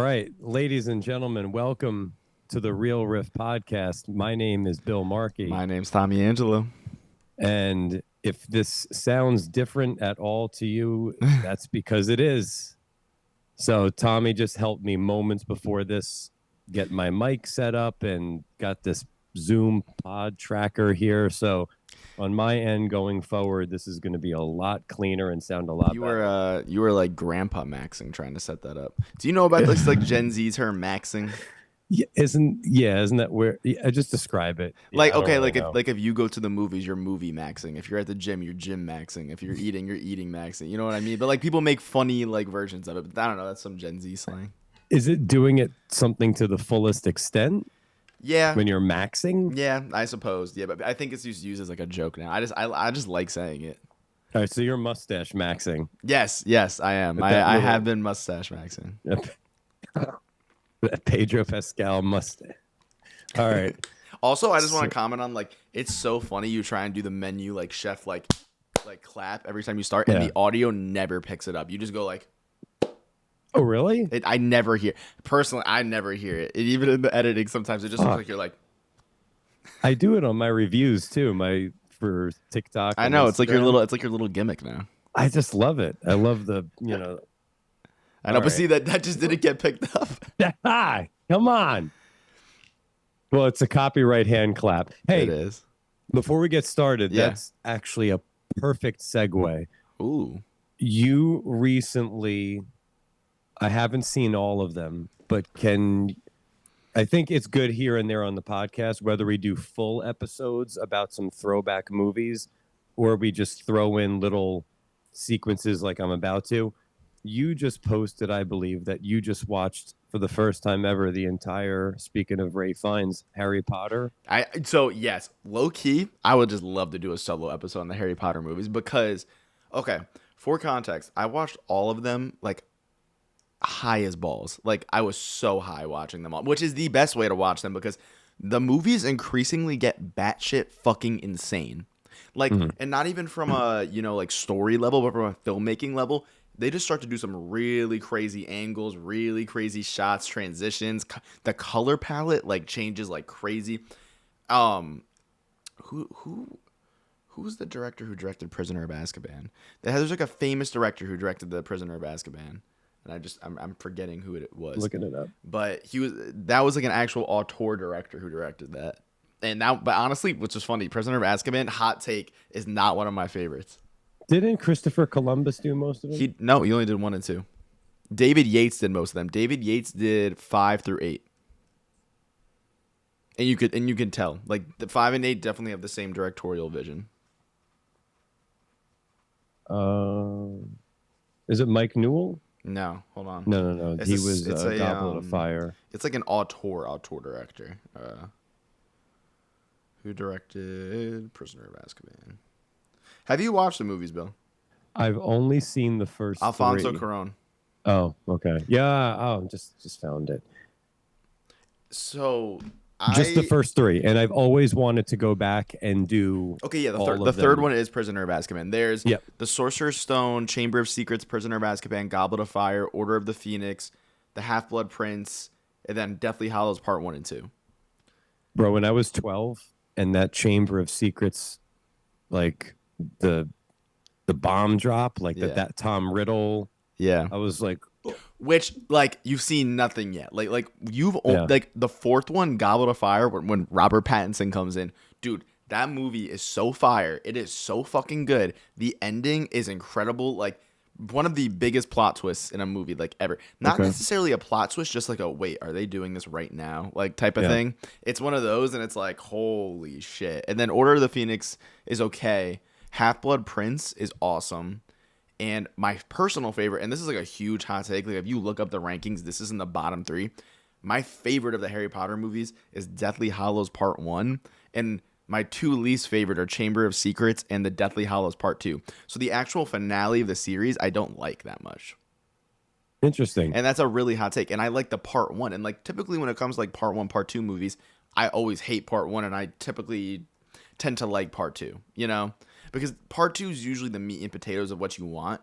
right, ladies and gentlemen, welcome to the Real Riff podcast. My name is Bill Markey. My name's Tommy Angelo. And if this sounds different at all to you, that's because it is. So Tommy just helped me moments before this get my mic set up and got this Zoom pod tracker here. So on my end going forward, this is going to be a lot cleaner and sound a lot better. You were like grandpa maxing trying to set that up. Do you know about this like Gen Z term maxing? Isn't that where I just describe it? Like if you go to the movies, you're movie maxing. If you're at the gym, you're gym maxing. If you're eating maxing. You know what I mean? But like people make funny like versions of it. But I don't know. That's some Gen Z slang. Is it doing it something to the fullest extent? Yeah. When you're maxing? Yeah, I suppose. Yeah, but I think it's used as like a joke now. I just like saying it. All right, so you're mustache maxing. Yes, I am. I have been mustache maxing. Pedro Pascal mustache. All right. Also, I just want to comment on like it's so funny you try and do the menu like chef like clap every time you start and the audio never picks it up. You just go like, oh really? I never hear I never hear it. Even in the editing, sometimes it just looks like you're like. I do it on my reviews too. For TikTok. I know it's like your little gimmick now. I just love it. I love the I know, but see that just didn't get picked up. Come on. Well, it's a copyright hand clap. Hey, it is. Before we get started, that's actually a perfect segue. Ooh. You recently, I haven't seen all of them, but I think it's good here and there on the podcast, whether we do full episodes about some throwback movies or we just throw in little sequences like I'm about to. You just posted, I believe, that you just watched for the first time ever the entire, speaking of Ray Fiennes, Harry Potter. So yes, low key, I would just love to do a solo episode on the Harry Potter movies because, okay, for context, I watched all of them like high as balls. Like I was so high watching them all, which is the best way to watch them because the movies increasingly get batshit fucking insane. Like, and not even from a like story level, but from a filmmaking level. They just start to do some really crazy angles, really crazy shots, transitions. The color palette like changes like crazy. Who's the director who directed Prisoner of Azkaban? There's like a famous director who directed the Prisoner of Azkaban, and I'm forgetting who it was. Looking it up. But that was like an actual auteur director who directed that. But honestly, which is funny, Prisoner of Azkaban, hot take, is not one of my favorites. Didn't Christopher Columbus do most of them? No, he only did 1 and 2. David Yates did most of them. David Yates did 5 through 8. And you can tell. Like the 5 and 8 definitely have the same directorial vision. Is it Mike Newell? No, hold on. No. He was a Goblet of Fire. It's like an auteur director. Who directed Prisoner of Azkaban? Have you watched the movies, Bill? I've only seen the first Alfonso 3. Cuarón. Oh, okay. Yeah. Oh, just found it. So just the first 3, and I've always wanted to go back and do. Okay, yeah. The third one is Prisoner of Azkaban. There's the Sorcerer's Stone, Chamber of Secrets, Prisoner of Azkaban, Goblet of Fire, Order of the Phoenix, The Half-Blood Prince, and then Deathly Hallows Part 1 and 2. Bro, when I was 12, and that Chamber of Secrets, like. The bomb drop, like that Tom Riddle. Yeah. I was like, which like you've seen nothing yet. Like you've like the 4th one, Goblet of Fire, when Robert Pattinson comes in, dude. That movie is so fire. It is so fucking good. The ending is incredible. Like one of the biggest plot twists in a movie like ever. Not necessarily a plot twist, just like a wait, are they doing this right now? Like type of thing. It's one of those, and it's like holy shit. And then Order of the Phoenix is okay. Half-Blood Prince is awesome. And my personal favorite, and this is like a huge hot take, like if you look up the rankings, this is in the bottom 3. My favorite of the Harry Potter movies is Deathly Hallows Part 1. And my 2 least favorite are Chamber of Secrets and the Deathly Hallows Part 2. So the actual finale of the series, I don't like that much. Interesting. And that's a really hot take. And I like the Part 1. And like typically when it comes to like Part 1, Part 2 movies, I always hate Part 1 and I typically tend to like Part 2, because Part 2 is usually the meat and potatoes of what you want.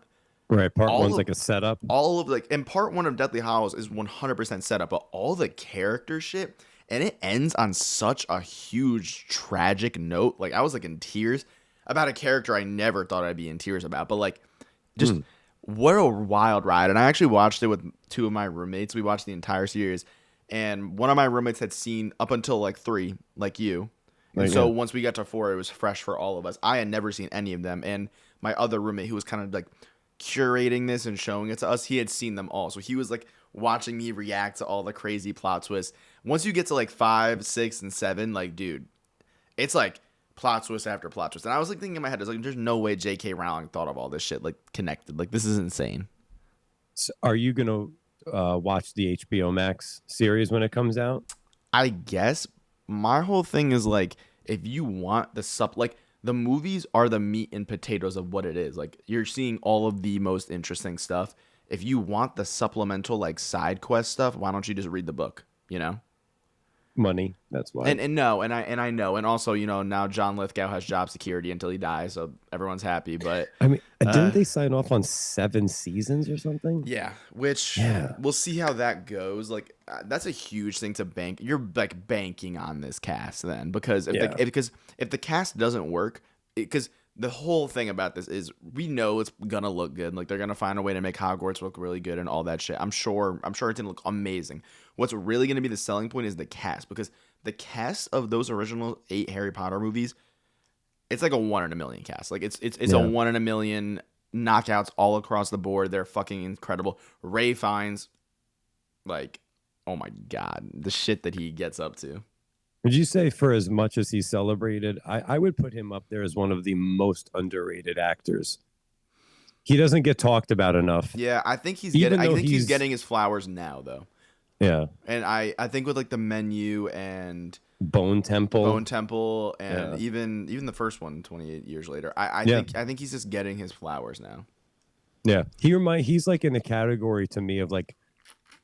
Right. Part All one's of like a setup. all of like, and part one of Deathly Hallows is 100% setup, but all the character shit, and it ends on such a huge tragic note. Like I was like in tears about a character I never thought I'd be in tears about, but like just what a wild ride. And I actually watched it with two of my roommates. We watched the entire series, and one of my roommates had seen up until like 3, like you. And so once we got to 4, it was fresh for all of us. I had never seen any of them, and my other roommate, who was kind of like curating this and showing it to us, he had seen them all. So he was like watching me react to all the crazy plot twists. Once you get to like 5, 6, and 7, like, dude, it's like plot twist after plot twist. And I was like thinking in my head, I was like, there's no way J.K. Rowling thought of all this shit like connected. Like, this is insane. So are you gonna watch the HBO Max series when it comes out? I guess my whole thing is like, if you want like the movies are the meat and potatoes of what it is. Like, you're seeing all of the most interesting stuff. If you want the supplemental like side quest stuff, why don't you just read the book? You know, Money. That's why. and no, and I know, and also, you know, now John Lithgow has job security until he dies, so everyone's happy. But I mean, didn't they sign off on 7 seasons or something? yeah, which we'll see how that goes. Like, that's a huge thing to bank. You're like banking on this cast then, because if the cast doesn't work, because the whole thing about this is we know it's gonna look good. Like, they're gonna find a way to make Hogwarts look really good and all that shit. I'm sure it's gonna look amazing. What's really gonna be the selling point is the cast, because the cast of those original 8 Harry Potter movies, it's like a 1 in a million cast. Like, it's a 1 in a million knockouts all across the board. They're fucking incredible. Ray Fiennes, like, oh my god, the shit that he gets up to. Would you say, for as much as he's celebrated, I would put him up there as one of the most underrated actors. He doesn't get talked about enough. Yeah, I think he's getting his flowers now, though. Yeah. And I think with like The Menu and Bone Temple, and even the first one 28 years later, I think he's just getting his flowers now. Yeah. He's like in the category to me of like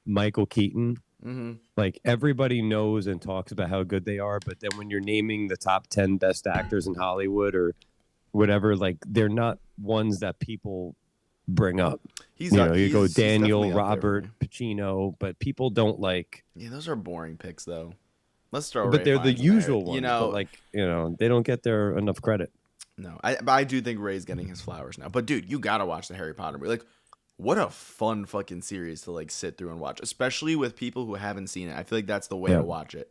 Michael Keaton. Mm-hmm. Like, everybody knows and talks about how good they are, but then when you're naming the top 10 best actors in Hollywood or whatever, like, they're not ones that people bring up. You go Daniel, Robert, Pacino, but people don't like. Yeah, those are boring picks though. Let's throw. But Ray they're the Fiennes usual there. ones. But like, they don't get their enough credit. No, I do think Ray's getting his flowers now. But dude, you gotta watch the Harry Potter movie. Like, what a fun fucking series to like sit through and watch, especially with people who haven't seen it. I feel like that's the way to watch it.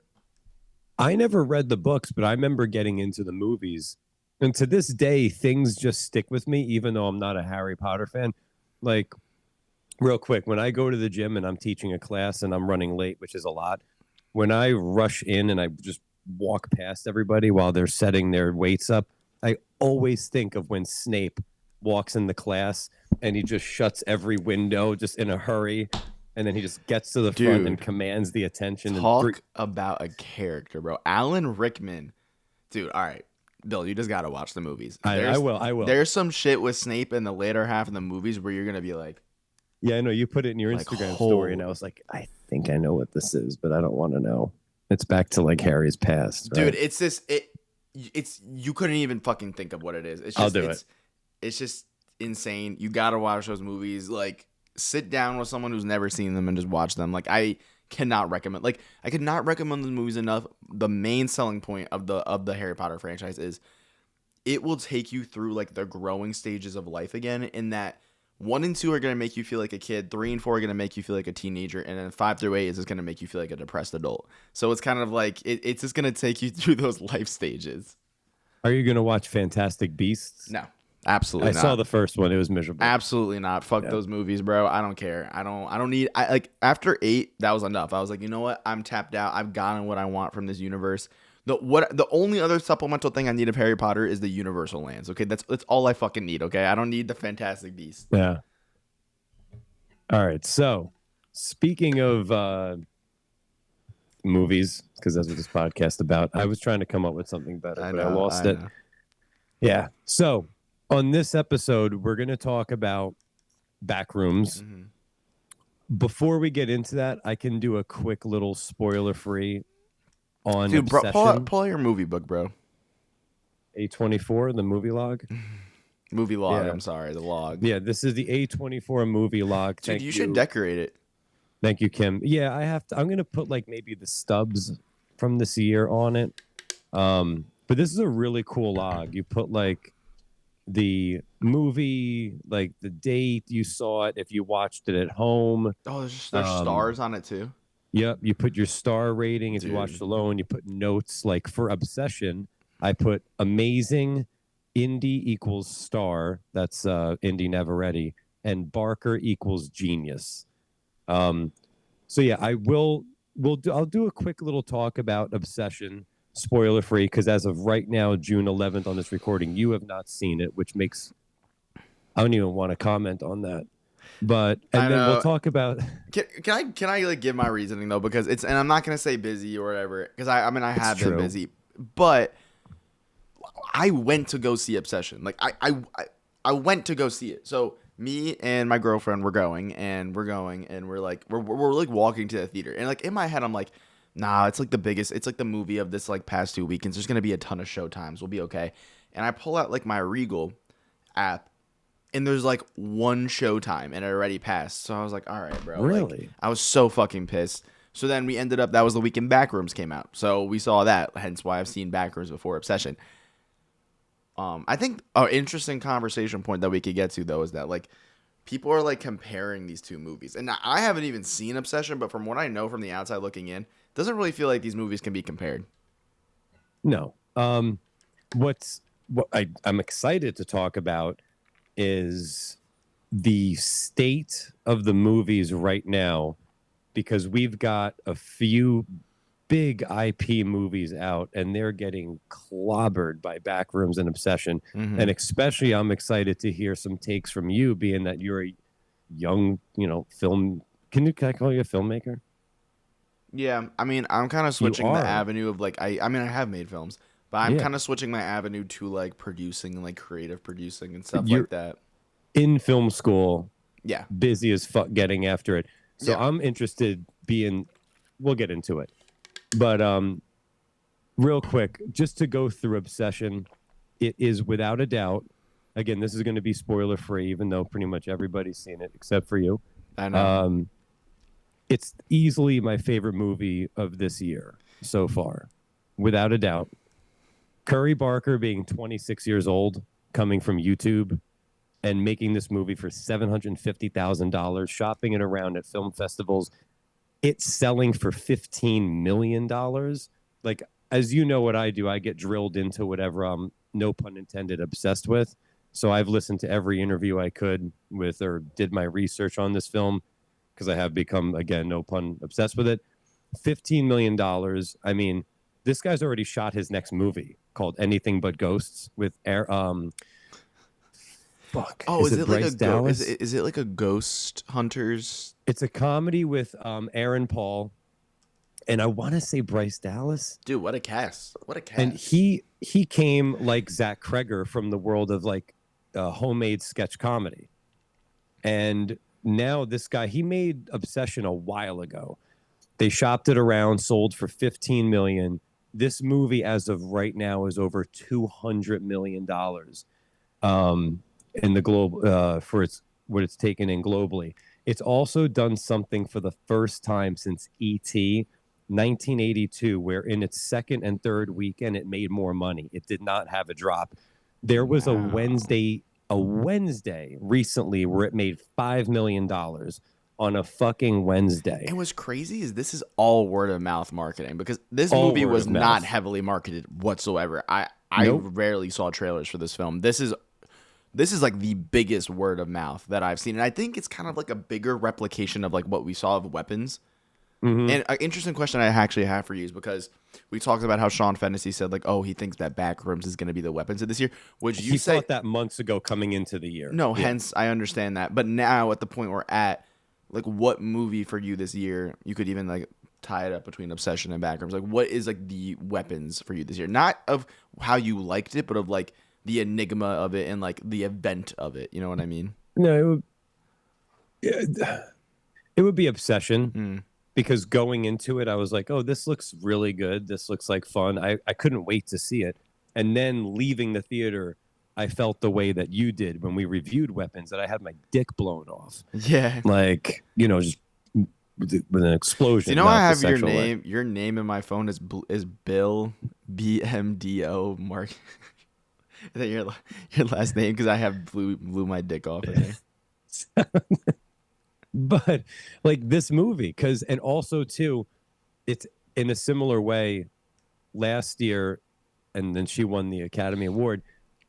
I never read the books, but I remember getting into the movies. And to this day, things just stick with me, even though I'm not a Harry Potter fan. Like, real quick, when I go to the gym and I'm teaching a class and I'm running late, which is a lot, when I rush in and I just walk past everybody while they're setting their weights up, I always think of when Snape walks in the class and he just shuts every window just in a hurry, and then he just gets to the front and commands the attention. Talk about a character, bro. Alan Rickman. Dude, all right. Bill, you just gotta watch the movies. I will. There's some shit with Snape in the later half of the movies where you're gonna be like, yeah, I know. You put it in your Instagram story, and I was like, I think I know what this is, but I don't want to know. It's back to like Harry's past, right? Dude. It's you couldn't even fucking think of what it is. It's just, I'll do it. It's just insane. You gotta watch those movies. Like, sit down with someone who's never seen them and just watch them. Like, I could not recommend the movies enough. The main selling point of the Harry Potter franchise is it will take you through like the growing stages of life again, in that 1 and 2 are going to make you feel like a kid, 3 and 4 are going to make you feel like a teenager, and then 5 through 8 is just going to make you feel like a depressed adult. So it's kind of like it's just going to take you through those life stages. Are you going to watch Fantastic Beasts? No. Absolutely not. I saw the first one. It was miserable. Absolutely not. Fuck those movies, bro. I don't care. I don't need. Like, after 8, that was enough. I was like, you know what? I'm tapped out. I've gotten what I want from this universe. The only other supplemental thing I need of Harry Potter is the Universal Lands. Okay, that's all I fucking need. Okay, I don't need the Fantastic Beasts. Yeah. All right. So, speaking of movies, because that's what this podcast is about, I was trying to come up with something better, but I lost it. Yeah. So, on this episode, we're going to talk about Backrooms. Mm-hmm. Before we get into that, I can do a quick little spoiler-free on Obsession. Pull out your movie book, bro. A24, the movie log. Movie log. Yeah. I'm sorry, the log. Yeah, this is the A24 movie log. Dude, Thank you should you. decorate it. Thank you, Kim. Yeah, I'm gonna put like maybe the stubs from this year on it. But this is a really cool log. You put like the movie, like the date you saw it, if you watched it at home. Oh, there's Um, stars on it too. yep, you put your star rating if you watched Dude. alone. You put notes like for Obsession. I put amazing, indie equals star. That's indie never ready, and Barker equals genius. Um, so yeah, I'll do a quick little talk about Obsession, spoiler free, because as of right now, June 11th on this recording, you have not seen it, which makes I don't even want to comment on that. But I and then we'll know. talk about Can I like give my reasoning though, because it's, and I'm not gonna say busy or whatever, because I mean I it's have been true. busy, but I went to go see Obsession. Like I went to go see it. So me and my girlfriend were going, and we're like we're like walking to the theater, and like in my head I'm like, nah, it's like the biggest, it's like the movie of this like past 2 weekends. There's gonna be a ton of show times. We'll be okay. And I pull out like my Regal app, and there's like one showtime, and it already passed. So I was like, all right, bro. Like, really. I was so fucking pissed. So then we ended up, that was the weekend Backrooms came out. So we saw that, hence why I've seen Backrooms before Obsession. I think an interesting conversation point that we could get to though is that like people are like comparing these two movies. And I haven't even seen Obsession, but from what I know from the outside looking in, it doesn't really feel like these movies can be compared. No. I'm excited to talk about is the state of the movies right now, because we've got a few big IP movies out and they're getting clobbered by Backrooms and Obsession. Mm-hmm. And especially I'm excited to hear some takes from you, being that you're a young, film. Can I call you a filmmaker? Yeah, I mean, I'm kind of You switching the are. avenue of like I mean, I have made films, but I'm Yeah. kind of switching my avenue to like producing and like creative producing and stuff You're like that. in film school, Yeah, busy as fuck getting after it. So yeah. I'm interested we'll get into it. But real quick, just to go through Obsession, it is without a doubt, again, this is going to be spoiler free, even though pretty much everybody's seen it except for you. I know. It's easily my favorite movie of this year so far, without a doubt. Curry Barker being 26 years old, coming from YouTube and making this movie for $750,000, shopping it around at film festivals. It's selling for $15 million. Like, as you know what I do, I get drilled into whatever I'm, no pun intended, obsessed with. So I've listened to every interview I could with, or did my research on this film, because I have become, again, no pun, obsessed with it. $15 million. I mean, this guy's already shot his next movie called Anything But Ghosts with Oh, is it like Bryce Dallas? is it like a Ghost Hunters? It's a comedy with Aaron Paul, and I want to say Bryce Dallas. Dude, what a cast! What a cast! And he came like Zach Kreger from the world of like homemade sketch comedy, and now this guy, he made Obsession a while ago. They shopped it around, sold for 15 million. This movie, as of right now, is over $200 million. In the globe for what it's taken in globally. It's also done something for the first time since E.T. 1982, where in its second and third weekend it made more money. It did not have a drop. There was a Wednesday recently where it made $5 million on a fucking Wednesday. And what's crazy is this is all word of mouth marketing, because this All movie word was of mouth. not heavily marketed whatsoever. I Nope. rarely saw trailers for this film. This is like the biggest word of mouth that I've seen, and I think it's kind of like a bigger replication of like what we saw of Weapons. Mm-hmm. And an interesting question I actually have for you is because we talked about how Sean Fennessy said like, oh, he thinks that Backrooms is going to be the Weapons of this year. Would you He say thought that months ago coming into the year? no? Yeah. Hence, I understand that. But now at the point we're at, like, what movie for you this year? You could even like tie it up between Obsession and Backrooms. Like, what is like the Weapons for you this year? Not of how you liked it, but of like the enigma of it and like the event of it. You know what I mean? No, it would be Obsession. Because going into it, I was like, oh, this looks really good. This looks like fun. I couldn't wait to see it. And then leaving the theater, I felt the way that you did when we reviewed Weapons, that I had my dick blown off. Yeah. Like, just with an explosion. Do you know not I the have your sexual way. name? Your name in my phone is Bill BMDO Mark. Is that your last name? Because I have blew my dick off in there. But like this movie, and also too, it's in a similar way. Last year, and then she won the Academy Award.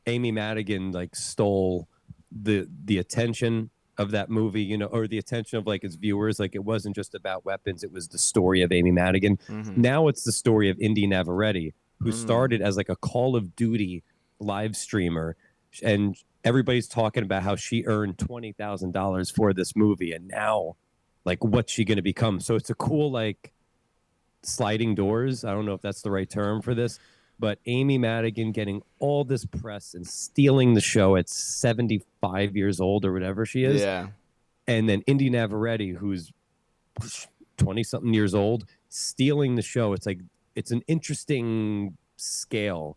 Amy Madigan like stole the attention of that movie, or the attention of like its viewers. Like it wasn't just about Weapons; it was the story of Amy Madigan. Mm-hmm. Now it's the story of Indy Navarrete, who Mm. started as like a Call of Duty live streamer, and everybody's talking about how she earned $20,000 for this movie, and now, like, what's she going to become? So it's a cool like sliding doors. I don't know if that's the right term for this, but Amy Madigan getting all this press and stealing the show at 75 years old or whatever she is. Yeah. And then Indy Navarrete, who's 20 something years old, stealing the show. It's like, it's an interesting scale.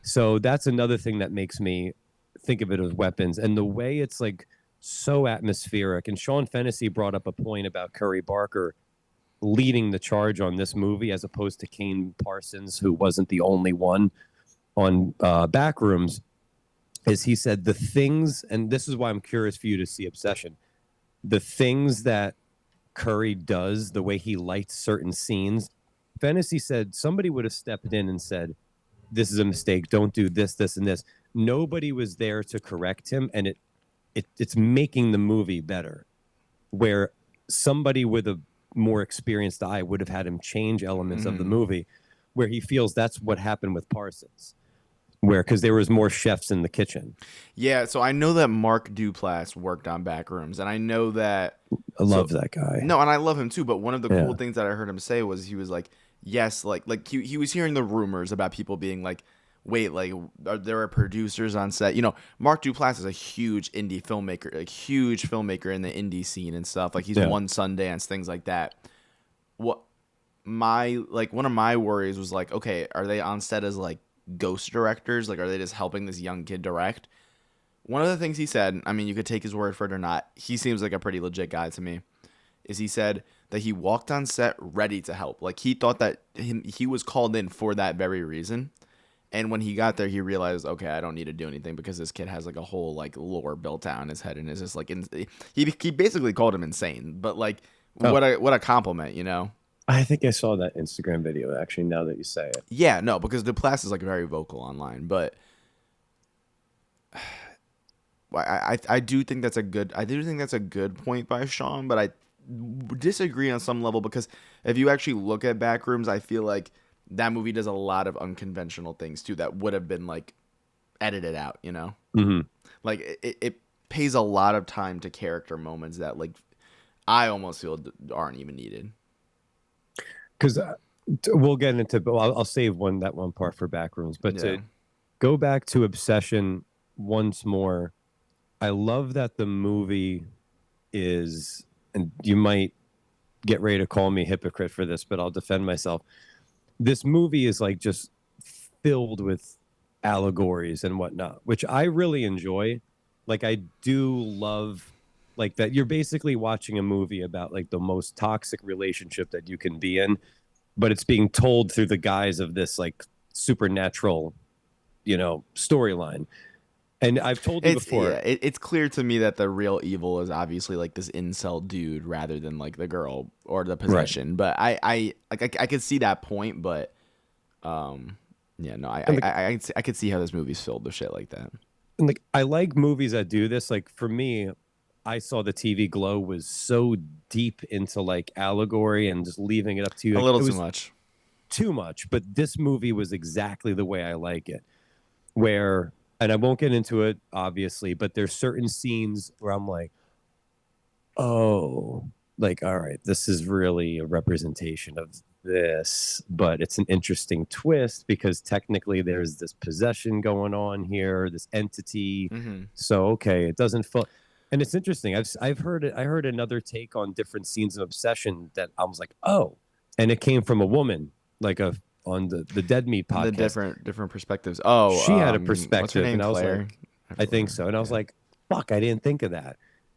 So that's another thing that makes me think of it as Weapons, and the way it's like so atmospheric. And Sean Fennessy brought up a point about Curry Barker leading the charge on this movie as opposed to Kane Parsons, who wasn't the only one on Backrooms, is he said the things, and this is why I'm curious for you to see Obsession, the things that Curry does, the way he lights certain scenes. Fennessy said somebody would have stepped in and said, this is a mistake, don't do this, this, and this. Nobody was there to correct him, and it's making the movie better, where somebody with a more experienced eye would have had him change elements of the movie, where he feels that's what happened with Parsons, because there was more chefs in the kitchen. Yeah, so I know that Mark Duplass worked on Backrooms, and I know that I love that guy. No, and I love him too, but one of the cool things that I heard him say was he was like, yes, like he was hearing the rumors about people being like, wait, like there are producers on set. Mark Duplass is a huge indie filmmaker, a huge filmmaker in the indie scene and stuff. Like he's won Sundance, things like that. One of my worries was like, okay, are they on set as like ghost directors? Like, are they just helping this young kid direct? One of the things he said, I mean, you could take his word for it or not, he seems like a pretty legit guy to me, is he said that he walked on set ready to help. Like he thought that he was called in for that very reason. And when he got there, he realized, okay, I don't need to do anything because this kid has like a whole like lore built out in his head, and is just like he basically called him insane. But like, what a compliment, I think I saw that Instagram video actually. Now that you say it, yeah, no, because Duplass is like very vocal online, but I do think that's a good point by Sean, but I disagree on some level, because if you actually look at Backrooms, I feel like that movie does a lot of unconventional things too that would have been like edited out, like it pays a lot of time to character moments that like I almost feel aren't even needed. Because we'll get into, but I'll save that one part for Backrooms. But to go back to Obsession once more, I love that the movie is, and you might get ready to call me a hypocrite for this, but I'll defend myself. This movie is like just filled with allegories and whatnot, which I really enjoy. Like I do love like that you're basically watching a movie about like the most toxic relationship that you can be in, but it's being told through the guise of this like supernatural, storyline. And I've told you before. Yeah, it's clear to me that the real evil is obviously like this incel dude rather than like the girl or the possession. Right. But I could see that point, but I could see how this movie's filled with shit like that. And like I like movies that do this. Like for me, I saw the TV Glow was so deep into like allegory and just leaving it up to you. Like, a little too much. Too much. But this movie was exactly the way I like it. Where, and I won't get into it, obviously, but there's certain scenes where I'm like, oh, like, all right, this is really a representation of this, but it's an interesting twist because technically there's this possession going on here, this entity. Mm-hmm. So, okay, it doesn't feel, and it's interesting. I've heard it. I heard another take on different scenes of Obsession that I was like, oh, and it came from a woman, like on the Dead Meat podcast. The different perspectives. Oh, she had a perspective, what's her name? and I was Claire? like, I think so. And I was like, fuck, I didn't think of that.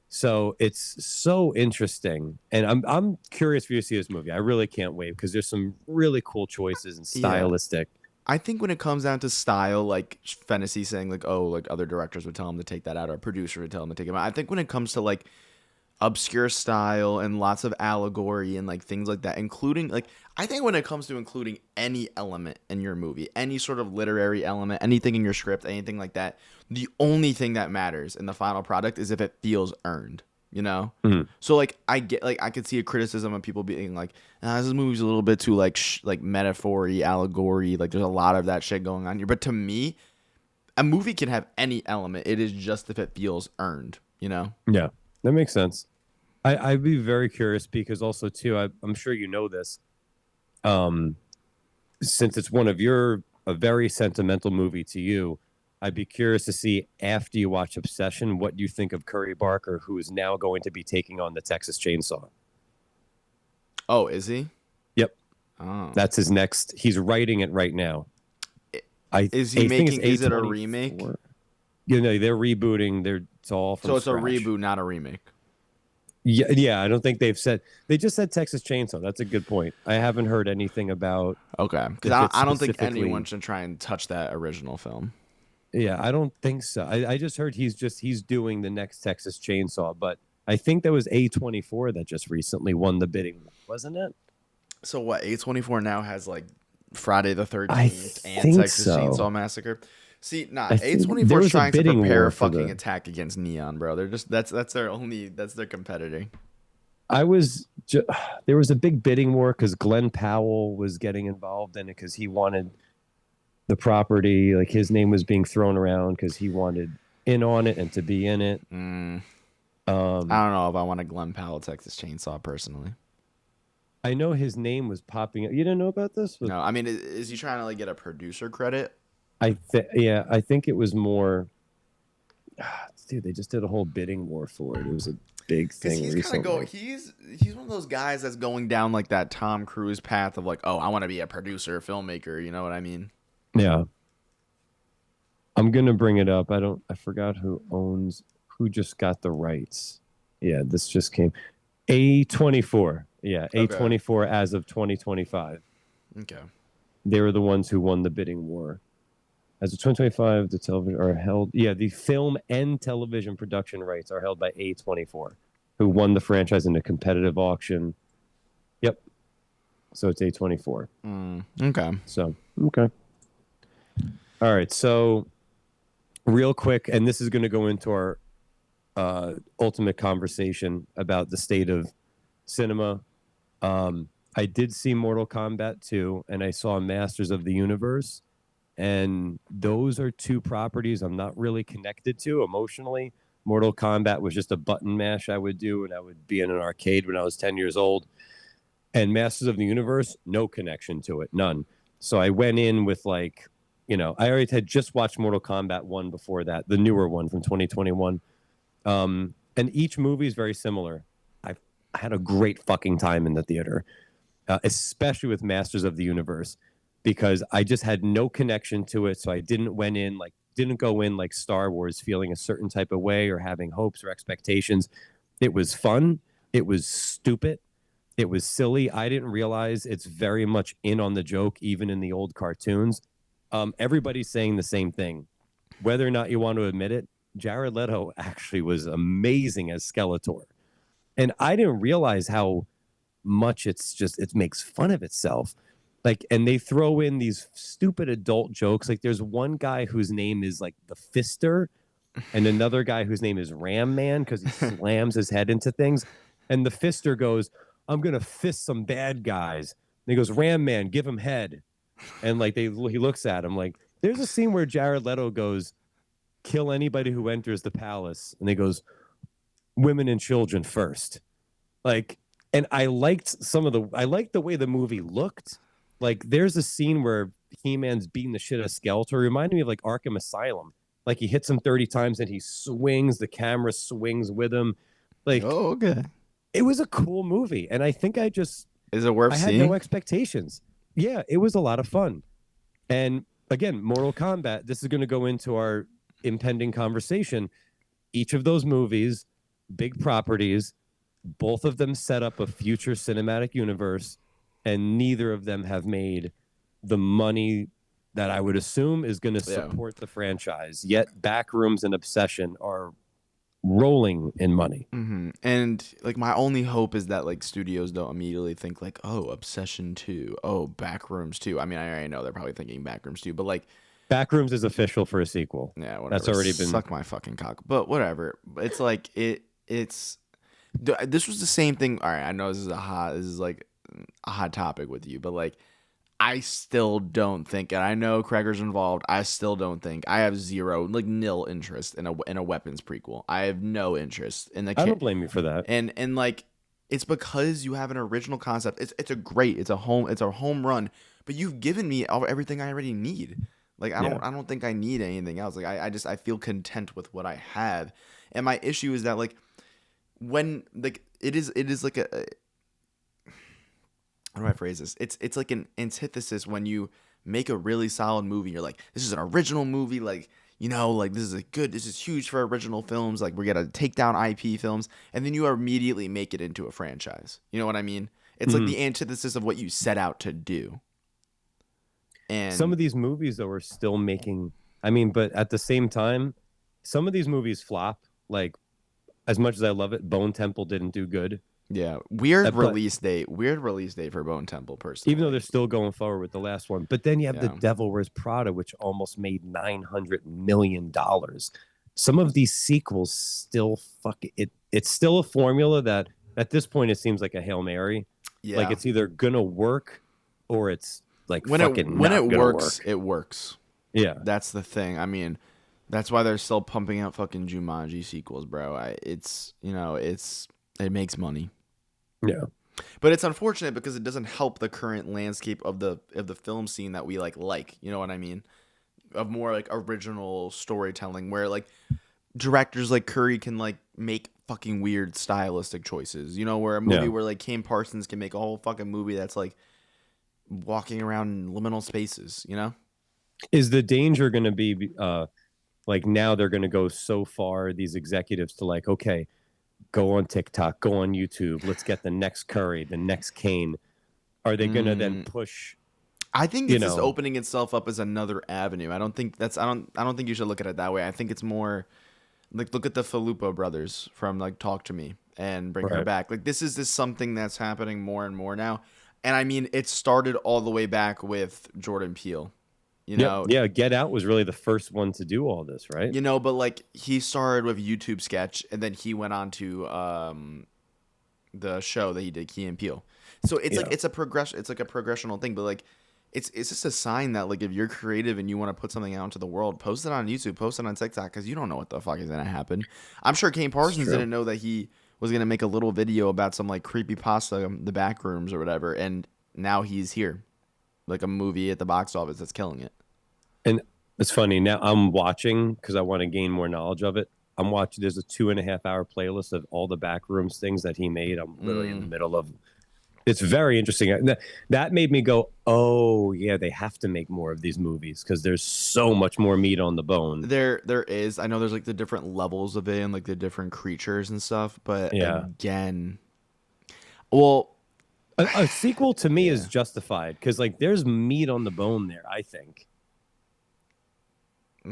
So it's so interesting. And I'm curious for you to see this movie. I really can't wait because there's some really cool choices and Yeah. stylistic. I think when it comes down to style, like Fennessy saying like, oh, like other directors would tell him to take that out, or a producer would tell him to take it out. I think when it comes to like obscure style and lots of allegory and like things like that, including like, I think when it comes to including any element in your movie, any sort of literary element, anything in your script, anything like that, the only thing that matters in the final product is if it feels earned. You know, so like I get like I could see a criticism of people being like, this movie's a little bit too like like metaphor-y, allegory, like there's a lot of that shit going on here. But to me, a movie can have any element. It is just if it feels earned. You know? Yeah, that makes sense. I'd be very curious because also too, I'm sure you know this. Since it's a very sentimental movie to you, I'd be curious to see after you watch Obsession what you think of Curry Barker, who is now going to be taking on the Texas Chainsaw. Oh, is he? Yep. Oh, That's his next. He's writing it right now. Is he making? Is it a remake? You know, they're rebooting. It's all from so it's scratch. A reboot, not a remake. Yeah. I don't think they've said. They just said Texas Chainsaw. That's a good point. I haven't heard anything about. Okay, because I don't think anyone should try and touch that original film. Yeah, I don't think so. I just heard he's doing the next Texas Chainsaw, but I think that was A24 that just recently won the bidding, wasn't it? So what? A24 now has like Friday the 13th and Texas Chainsaw Massacre. See, A24 is trying to prepare a fucking attack against Neon, bro. They're just that's their competitor. There was a big bidding war because Glenn Powell was getting involved in it because he wanted the property, like his name was being thrown around because he wanted in on it and to be in it. I don't know if I want a Glenn Powell Texas Chainsaw personally. I know his name was popping up. You didn't know about this? No, I mean, is he trying to like get a producer credit? I think it was more. Dude, they just did a whole bidding war for it. It was a big thing recently. He's one of those guys that's going down like that Tom Cruise path of like, oh, I want to be a producer, filmmaker. You know what I mean? Yeah. I'm going to bring it up. I forgot who just got the rights. Yeah, this just came. A24. Yeah, A24 as of 2025. Okay. They were the ones who won the bidding war. As of 2025, the television are held. Yeah, the film and television production rights are held by A24, who won the franchise in a competitive auction. Yep. So it's A24. Okay. So, okay. All right, so real quick, and this is going to go into our ultimate conversation about the state of cinema. I did see Mortal Kombat 2, and I saw Masters of the Universe, and those are two properties I'm not really connected to emotionally. Mortal Kombat was just a button mash I would do, and I would be in an arcade when I was 10 years old. And Masters of the Universe, no connection to it, none. So I went in with like, I already had just watched Mortal Kombat 1 before that, the newer one from 2021. And each movie is very similar. I had a great fucking time in the theater, especially with Masters of the Universe, because I just had no connection to it. So I didn't go in like Star Wars feeling a certain type of way or having hopes or expectations. It was fun. It was stupid. It was silly. I didn't realize it's very much in on the joke, even in the old cartoons. Everybody's saying the same thing. Whether or not you want to admit it, Jared Leto actually was amazing as Skeletor. And I didn't realize how much it makes fun of itself. Like, and they throw in these stupid adult jokes. Like there's one guy whose name is like the Fister and another guy whose name is Ram Man because he slams his head into things. And the Fister goes, I'm going to fist some bad guys. And he goes, Ram Man, give him head. And like he looks at him like there's a scene where Jared Leto goes, kill anybody who enters the palace. And he goes, women and children first. Like, and I liked the way the movie looked. Like there's a scene where He-Man's beating the shit out of Skeletor. It reminded me of like Arkham Asylum. Like he hits him 30 times and he swings, the camera swings with him. Like, oh, okay. It was a cool movie. And I think is it worth seeing? I had no expectations. Yeah, it was a lot of fun. And again, Mortal Kombat, this is going to go into our impending conversation. Each of those movies, big properties, both of them set up a future cinematic universe, and neither of them have made the money that I would assume is going to support the franchise. Yet Backrooms and Obsession are rolling in money. Mm-hmm. And like my only hope is that like studios don't immediately think like, oh, Obsession 2, oh, Backrooms 2. I mean, I already know they're probably thinking Backrooms 2, but like Backrooms is official for a sequel. Yeah, whatever. That's already been suck my fucking cock. But whatever. It's like it's this was the same thing. All right, I know this is like a hot topic with you, but like I still don't think, and I know Craigor's involved. I still don't think I have zero, like nil interest in a weapons prequel. I have no interest in the. I don't blame you for that. And like it's because you have an original concept. It's a home run. But you've given me everything I already need. Like I don't think I need anything else. Like I feel content with what I have. And my issue is that like when like it is like a how do I phrase this? It's like an antithesis when you make a really solid movie. You're like, this is an original movie, like, you know, like this is huge for original films, like we're gonna take down IP films, and then you immediately make it into a franchise. You know what I mean? It's like the antithesis of what you set out to do. And some of these movies though are still making, I mean, but at the same time, some of these movies flop. Like, as much as I love it, Bone Temple didn't do good. Yeah, weird release date for Bone Temple, personally. Even though they're still going forward with the last one. But then you have The Devil Wears Prada, which almost made $900 million. Some of these sequels still it's still a formula that at this point it seems like a Hail Mary. Yeah. Like it's either gonna work or it's like when it works, it works. Yeah, that's the thing. I mean, that's why they're still pumping out fucking Jumanji sequels, bro. It makes money. Yeah, but it's unfortunate because it doesn't help the current landscape of the film scene that we like. You know what I mean? Of more like original storytelling, where like directors like Curry can like make fucking weird stylistic choices. You know, where a movie where like Kane Parsons can make a whole fucking movie that's like walking around in liminal spaces. You know, is the danger going to be like now they're going to go so far, these executives, to like, okay, go on TikTok, go on YouTube. Let's get the next Curry, the next Kane. Are they going to then push? I think it's just opening itself up as another avenue. I don't think you should look at it that way. I think it's more like, look at the Filippo brothers from like Talk to Me and bring her back. Like this is something that's happening more and more now. And I mean, it started all the way back with Jordan Peele. You know, yeah, Get Out was really the first one to do all this, right? You know, but like he started with YouTube sketch, and then he went on to the show that he did, Key and Peele. So it's like it's a progressional thing, but like it's just a sign that like if you're creative and you want to put something out into the world, post it on YouTube, post it on TikTok, because you don't know what the fuck is gonna happen. I'm sure Kane Parsons didn't know that he was gonna make a little video about some like creepypasta, the Backrooms or whatever, and now he's here. Like a movie at the box office that's killing it. And it's funny, now I'm watching because I want to gain more knowledge of it. I'm watching, there's a 2.5 hour playlist of all the Backrooms things that he made. I'm literally in the middle of, it's very interesting. That made me go, oh yeah, they have to make more of these movies because there's so much more meat on the bone. There is. I know there's like the different levels of it and like the different creatures and stuff, but again, well, a sequel to me is justified because like there's meat on the bone there, I think.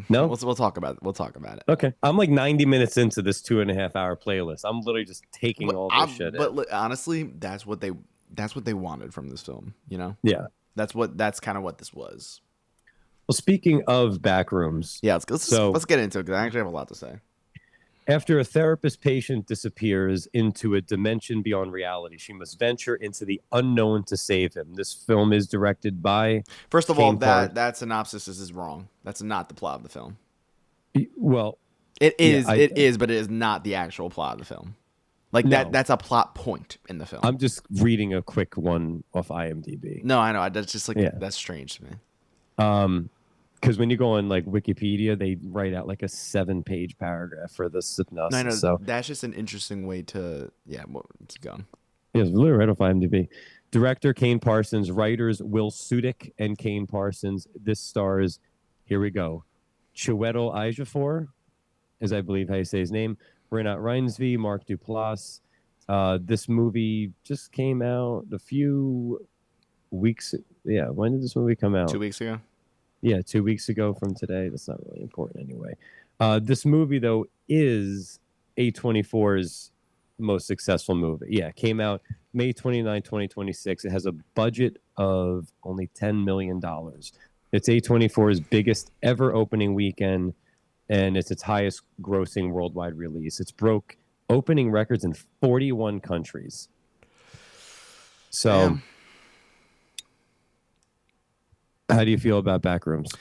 No, we'll talk about it. Okay, I'm like 90 minutes into this 2.5 hour playlist. I'm literally just taking all this shit. But honestly, that's what they wanted from this film. You know? Yeah. That's kind of what this was. Well, speaking of Backrooms, let's get into it because I actually have a lot to say. After a therapist patient disappears into a dimension beyond reality, she must venture into the unknown to save him. This film is directed by... First of all, that synopsis is wrong. That's not the plot of the film. Well... It is, but it is not the actual plot of the film. Like, that's a plot point in the film. I'm just reading a quick one off IMDb. No, I know. That's just like... That's strange to me. Because when you go on like Wikipedia, they write out like a 7-page paragraph for the synopsis. No, so that's just an interesting way to keep going. Yeah, it's literally right off IMDb. Director Kane Parsons, writers Will Sudick and Kane Parsons. This stars, here we go, Chiwetel Ejiofor, is I believe how you say his name. Renat Reinsve, Mark Duplass. This movie just came out a few weeks. Yeah, when did this movie come out? 2 weeks ago. Yeah, 2 weeks ago from today. That's not really important anyway. This movie though is A24's most successful movie. Yeah, it came out May 29, 2026. It has a budget of only $10 million. It's A24's biggest ever opening weekend, and it's its highest grossing worldwide release. It's broke opening records in 41 countries. So, Damn. How do you feel about Backrooms?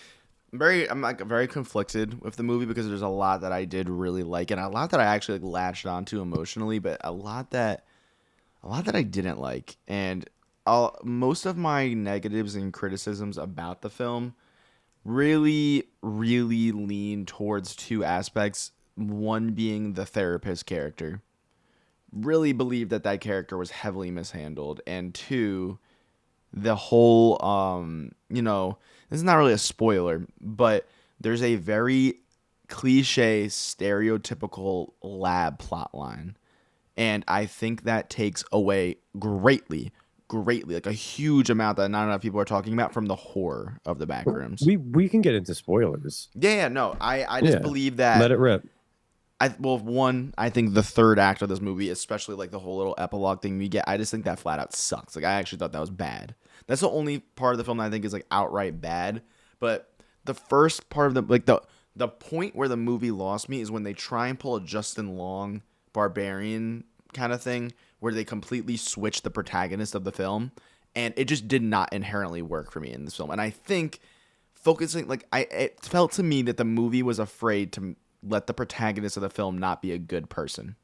I'm like very conflicted with the movie because there's a lot that I did really like and a lot that I actually like latched onto emotionally, but a lot that I didn't like. And most of my negatives and criticisms about the film really, really lean towards two aspects. One being the therapist character. Really believe that character was heavily mishandled, and two, the whole this is not really a spoiler, but there's a very cliche stereotypical lab plot line, and I think that takes away greatly like a huge amount that not enough people are talking about from the horror of the Backrooms. We can get into spoilers. No, I just believe that. Let it rip. I think the third act of this movie, especially like the whole little epilogue thing we get, I just think that flat out sucks. Like I actually thought that was bad. That's the only part of the film that I think is like outright bad. But the first part of the point where the movie lost me is when they try and pull a Justin Long Barbarian kind of thing, where they completely switch the protagonist of the film, and it just did not inherently work for me in this film. And I think focusing it felt to me that the movie was afraid to let the protagonist of the film not be a good person.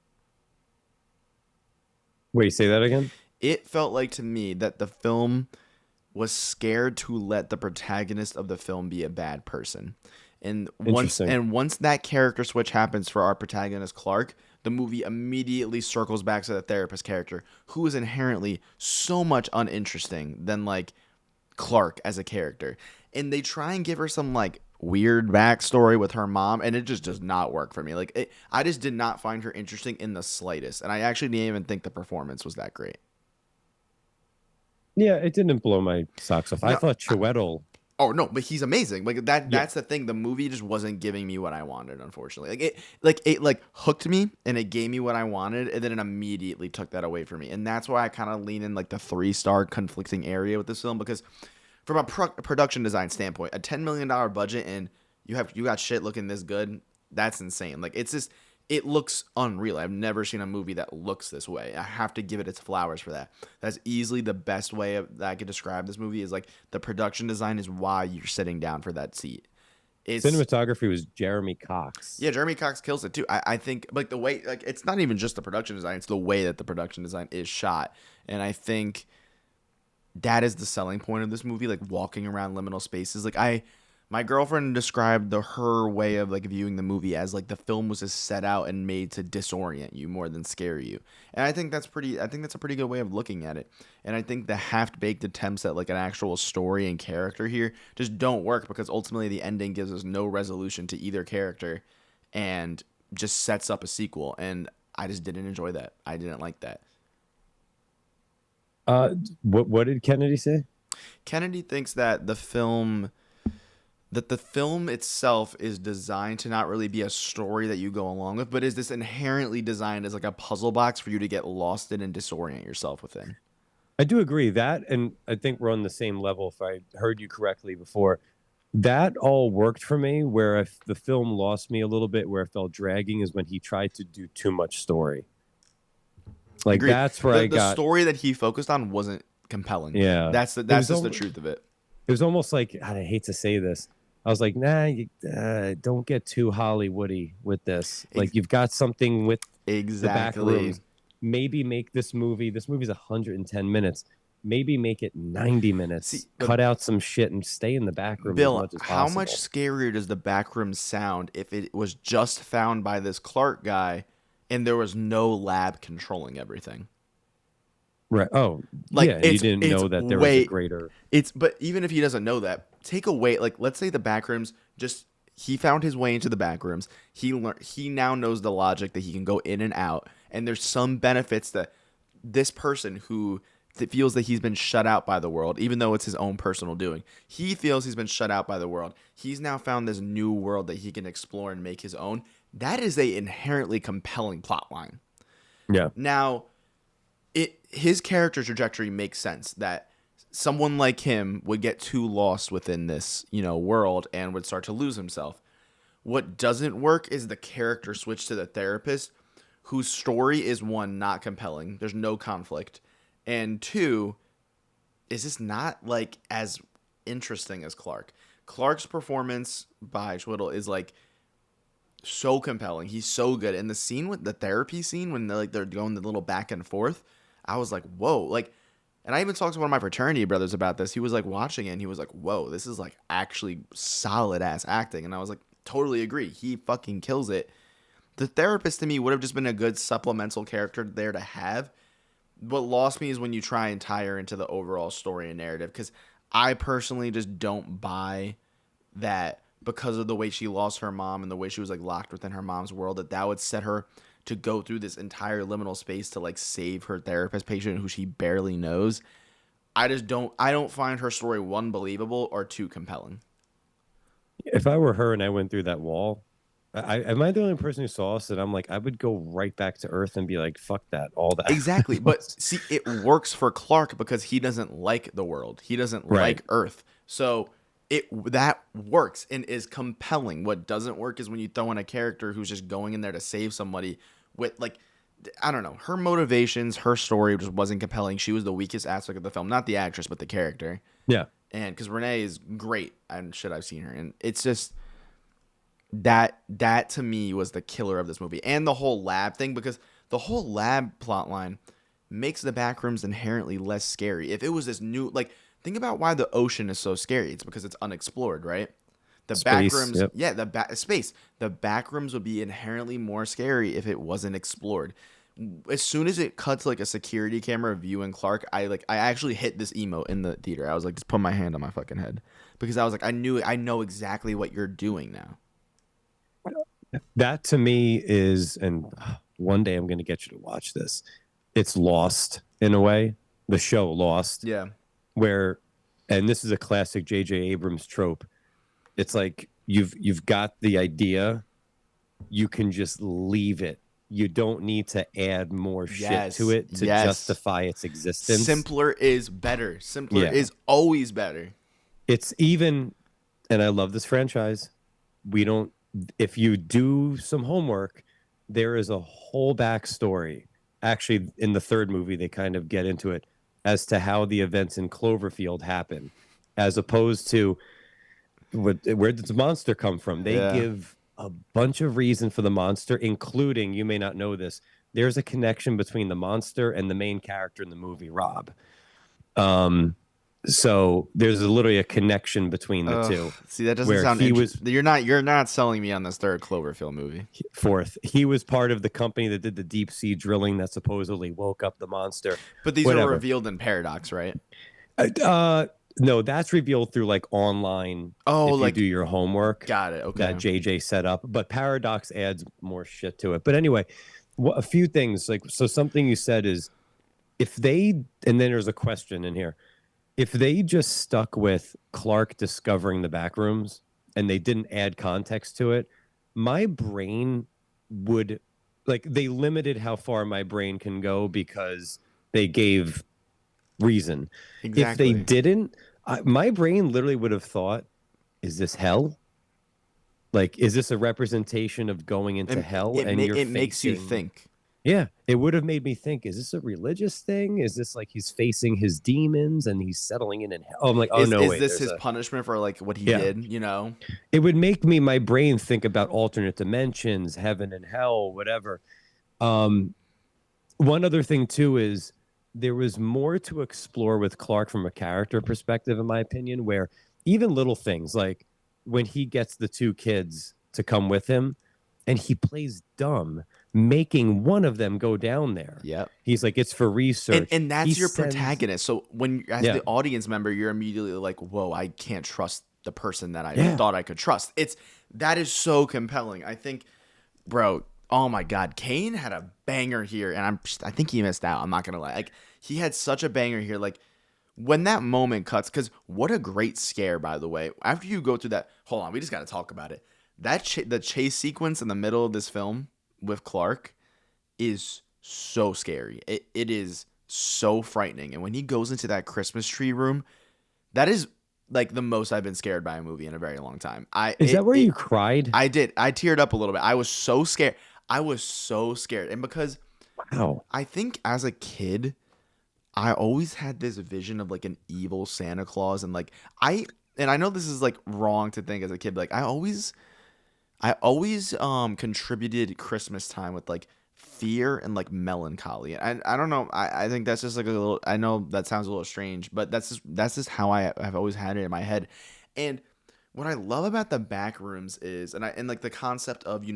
Wait, say that again? It felt like to me that the film was scared to let the protagonist of the film be a bad person. And once that character switch happens for our protagonist Clark, the movie immediately circles back to the therapist character, who is inherently so much uninteresting than like Clark as a character. And they try and give her some like weird backstory with her mom, and it just does not work for me. I just did not find her interesting in the slightest, and I actually didn't even think the performance was that great. Yeah, it didn't blow my socks off. No, I thought Chiwetel. Oh no, but he's amazing. Like that. That's the thing. The movie just wasn't giving me what I wanted, unfortunately. It hooked me and it gave me what I wanted, and then it immediately took that away from me. And that's why I kind of lean in like the 3-star conflicting area with this film, because from a production design standpoint, a $10 million budget and you got shit looking this good, that's insane. Like it looks unreal. I've never seen a movie that looks this way. I have to give it its flowers for that. That's easily the best way that I could describe this movie, is like the production design is why you're sitting down for that seat. Cinematography was Jeremy Cox. Yeah, Jeremy Cox kills it too. I think like the way, like it's not even just the production design, it's the way that the production design is shot. And I think that is the selling point of this movie, like walking around liminal spaces. My girlfriend described her way of like viewing the movie as like the film was just set out and made to disorient you more than scare you. And I think that's a pretty good way of looking at it. And I think the half-baked attempts at like an actual story and character here just don't work, because ultimately the ending gives us no resolution to either character and just sets up a sequel. And I just didn't enjoy that. I didn't like that. What did Kennedy say? Kennedy thinks that the film itself is designed to not really be a story that you go along with, but is this inherently designed as like a puzzle box for you to get lost in and disorient yourself within. I do agree that, and I think we're on the same level if I heard you correctly before. That all worked for me. Where if the film lost me a little bit, where it felt dragging, is when he tried to do too much story. Like Agreed. That's where the story that he focused on wasn't compelling. Yeah, that's just the truth of it. It was almost like, I hate to say this, I was like, nah, don't get too Hollywoody with this. Like you've got something with exactly. The Backrooms. Maybe make this movie. This movie's 110 minutes. Maybe make it 90 minutes. Cut out some shit and stay in the backroom. Bill, as much as how much scarier does the Backrooms sound if it was just found by this Clark guy and there was no lab controlling everything? Right. Oh, like yeah. You didn't know that there was a greater. But even if he doesn't know that, take away, like, let's say the Backrooms just He found his way into the Backrooms. He now knows the logic that he can go in and out, and there's some benefits that this person who feels that he's been shut out by the world, even though it's his own personal doing. He feels he's been shut out by the world. He's now found this new world that he can explore and make his own. That is a inherently compelling plot line. Yeah. Now, his character trajectory makes sense that someone like him would get too lost within this, world and would start to lose himself. What doesn't work is the character switch to the therapist, whose story is, one, not compelling. There's no conflict. And two, is this not like as interesting as Clark? Clark's performance by Schwittel is like so compelling. He's so good. And the scene with the therapy scene when they're going the little back and forth, I was like, whoa. Like, and I even talked to one of my fraternity brothers about this. He was like watching it and he was like, whoa, this is like actually solid ass acting. And I was like, totally agree. He fucking kills it. The therapist to me would have just been a good supplemental character there to have. What lost me is when you try and tie her into the overall story and narrative, because I personally just don't buy that because of the way she lost her mom and the way she was like locked within her mom's world, that would set her to go through this entire liminal space to like save her therapist patient who she barely knows. I don't find her story, one, believable, or two, compelling. If I were her and I went through that wall, am I the only person who saw us? And I'm like, I would go right back to Earth and be like, fuck that, all that. Exactly. But see, it works for Clark because he doesn't like the world. He doesn't like Earth. So that works and is compelling. What doesn't work is when you throw in a character who's just going in there to save somebody with, like, I don't know, her motivations, her story just wasn't compelling. She was the weakest aspect of the film, not the actress, but the character. Yeah. And because Renee is great, and shit, I've seen her, and it's just that to me was the killer of this movie, and the whole lab thing, because the whole lab plot line makes the Backrooms inherently less scary. If it was this new, like, think about why the ocean is so scary. It's because it's unexplored, right? The Space, Backrooms, yep. yeah, space. The Backrooms would be inherently more scary if it wasn't explored. As soon as it cuts like a security camera view in Clark, I actually hit this emote in the theater. I was like, just put my hand on my fucking head, because I was like, I know exactly what you're doing now. That to me is, and one day I'm going to get you to watch this. It's Lost in a way, the show Lost. Yeah. Where, and this is a classic J.J. Abrams trope. It's like you've got the idea, you can just leave it. You don't need to add more shit to it to justify its existence. Simpler is better. Simpler is always better. It's even, and I love this franchise. If you do some homework, there is a whole backstory. Actually, in the third movie, they kind of get into it as to how the events in Cloverfield happen, as opposed to where did the monster come from? They give a bunch of reason for the monster, including, you may not know this, there's a connection between the monster and the main character in the movie, Rob. So there's literally a connection between the two. See, that doesn't sound interesting. You're not selling me on this third Cloverfield movie. Fourth, he was part of the company that did the deep sea drilling that supposedly woke up the monster. But these are revealed in Paradox, right? No, that's revealed through like online. Oh, if you do your homework. Got it. Okay. That JJ set up, but Paradox adds more shit to it. But anyway, a few things, like, so something you said is, if they, and then there's a question in here, if they just stuck with Clark discovering the Backrooms and they didn't add context to it, my brain would, like, they limited how far my brain can go because they gave reason. Exactly. If they didn't, my brain literally would have thought, is this hell? Like, is this a representation of going into hell? It makes you think. Yeah, it would have made me think, is this a religious thing? Is this like he's facing his demons and he's settling in hell? Oh, I'm like, is this his punishment for like what he did, you know? It would make my brain think about alternate dimensions, heaven and hell, whatever. One other thing too is, there was more to explore with Clark from a character perspective, in my opinion, where even little things like when he gets the two kids to come with him and he plays dumb, making one of them go down there. Yep. He's like, it's for research. And that's your protagonist. So when, as the audience member, you're immediately like, whoa, I can't trust the person that I Yeah. thought I could trust. That is so compelling. I think, bro, oh my God, Kane had a banger here, and I think he missed out. I'm not gonna lie. Like, he had such a banger here. Like, when that moment cuts, because what a great scare, by the way. After you go through that, hold on, we just got to talk about it. The chase sequence in the middle of this film with Clark is so scary. It is so frightening. And when he goes into that Christmas tree room, that is like the most I've been scared by a movie in a very long time. Is that where you cried? I did. I teared up a little bit. I was so scared. I was so scared. And because Wow. I think as a kid, I always had this vision of like an evil Santa Claus, and like and I know this is like wrong to think as a kid, but like I always contributed Christmas time with like fear and like melancholy. And I don't know. I think that's just like a little. I know that sounds a little strange, but that's just how I've always had it in my head. And what I love about the Backrooms is, and like the concept of,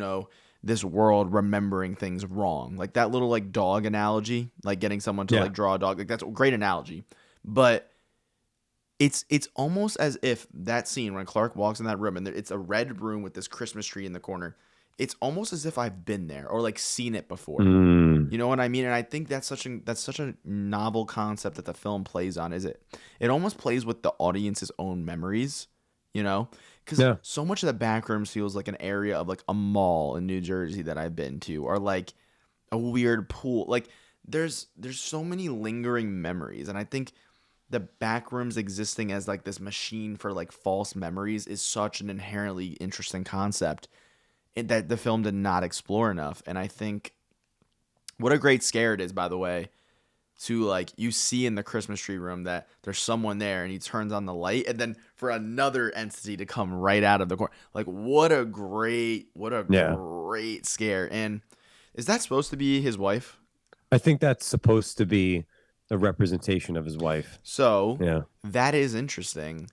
this world remembering things wrong, like that little like dog analogy, like getting someone to like draw a dog, like that's a great analogy. But it's almost as if that scene when Clark walks in that room and it's a red room with this Christmas tree in the corner, it's almost as if I've been there or like seen it before. You know what I mean? And I think that's such a novel concept that the film plays on. It almost plays with the audience's own memories, because so much of the Backrooms feels like an area of like a mall in New Jersey that I've been to, or like a weird pool. Like there's so many lingering memories, and I think the Backrooms existing as like this machine for like false memories is such an inherently interesting concept that the film did not explore enough. And I think what a great scare it is, by the way, to like you see in the Christmas tree room that there's someone there and he turns on the light, and then for another entity to come right out of the corner. Like what a great scare. And is that supposed to be his wife? I think that's supposed to be a representation of his wife. So that is interesting.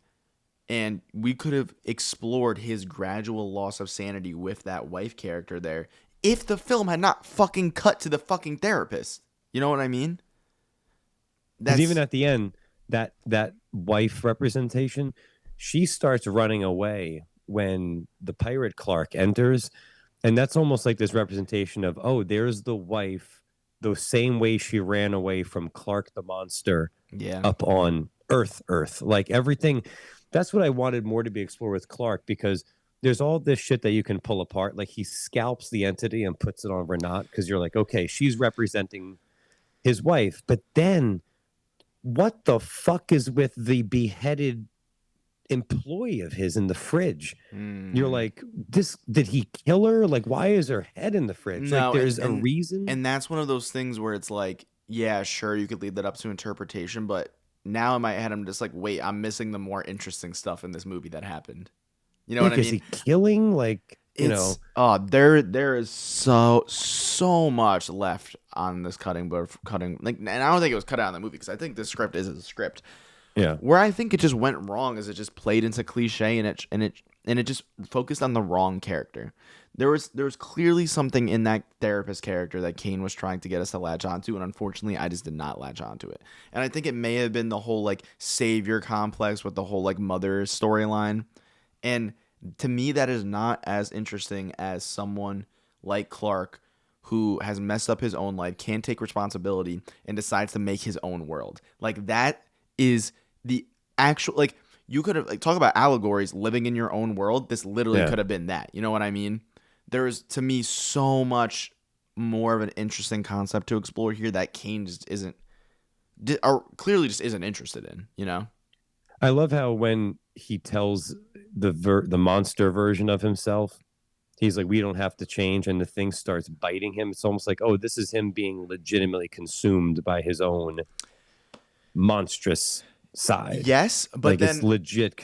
And we could have explored his gradual loss of sanity with that wife character there if the film had not fucking cut to the fucking therapist. You know what I mean? Because even at the end, that wife representation, she starts running away when the pirate Clark enters. And that's almost like this representation of, oh, there's the wife, the same way she ran away from Clark the monster up on Earth. Like everything. That's what I wanted more to be explored with Clark, because there's all this shit that you can pull apart. Like he scalps the entity and puts it on Renat because you're like, okay, she's representing his wife. But then what the fuck is with the beheaded employee of his in the fridge? You're like, did he kill her? Like, why is her head in the fridge? No, like there's a reason. And that's one of those things where it's like, yeah, sure, you could leave that up to interpretation, but now in my head I'm just like, wait, I'm missing the more interesting stuff in this movie that happened. You know what I mean? Is he killing? Like, there is so much left on this cutting board. And I don't think it was cut out in the movie, because I think this script is a script. Yeah. Where I think it just went wrong is it just played into cliche, and it just focused on the wrong character. There was clearly something in that therapist character that Kane was trying to get us to latch onto, and unfortunately I just did not latch onto it. And I think it may have been the whole like savior complex with the whole like mother storyline. And to me, that is not as interesting as someone like Clark, who has messed up his own life, can't take responsibility, and decides to make his own world. Like that is the actual, like, you could have, like, talk about allegories, living in your own world. This literally could have been that. You know what I mean? There is, to me, so much more of an interesting concept to explore here that Kane just isn't, or clearly just isn't interested in, I love how when he tells the monster version of himself, he's like, we don't have to change, and the thing starts biting him. It's almost like, oh, this is him being legitimately consumed by his own monstrous side. Yes, but like then it's legit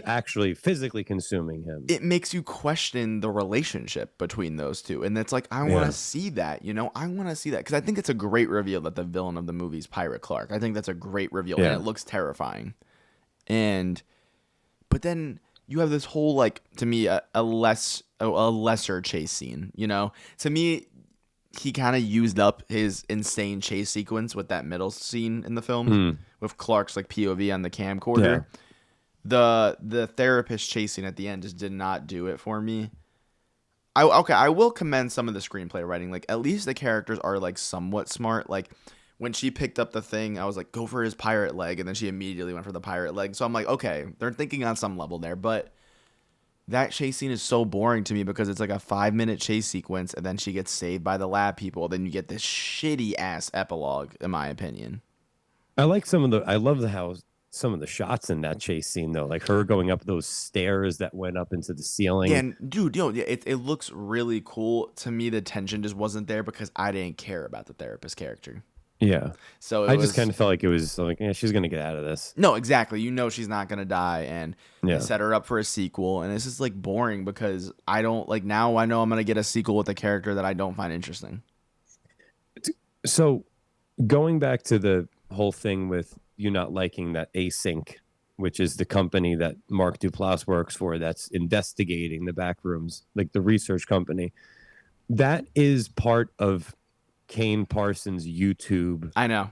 actually physically consuming him. It makes you question the relationship between those two, and it's like, I want to see that. I want to see that, because I think it's a great reveal that the villain of the movie is Pirate Clark. I think that's a great reveal, and it looks terrifying. But then you have this whole, like, to me, a lesser chase scene. To me, he kind of used up his insane chase sequence with that middle scene in the film with Clark's like POV on the camcorder. The therapist chasing at the end just did not do it for me. I will commend some of the screenplay writing. Like, at least the characters are like somewhat smart. Like, when she picked up the thing, I was like, go for his pirate leg, and then she immediately went for the pirate leg. So I'm like, okay, they're thinking on some level there. But that chase scene is so boring to me because it's like a 5-minute chase sequence, and then she gets saved by the lab people. Then you get this shitty ass epilogue, in my opinion. I like I love the how some of the shots in that chase scene though, like her going up those stairs that went up into the ceiling. Yeah, and dude, it looks really cool. To me, the tension just wasn't there because I didn't care about the therapist character. Yeah. So I just kind of felt like it was like, yeah, she's gonna get out of this. No, exactly. You know she's not gonna die, and Yeah. they set her up for a sequel, and it's just like boring because I don't like now. I know I'm gonna get a sequel with a character that I don't find interesting. So, going back to the whole thing with you not liking that Async, which is the company that Mark Duplass works for, that's investigating the Backrooms, like the research company, that is part of Kane Parsons' YouTube. I know.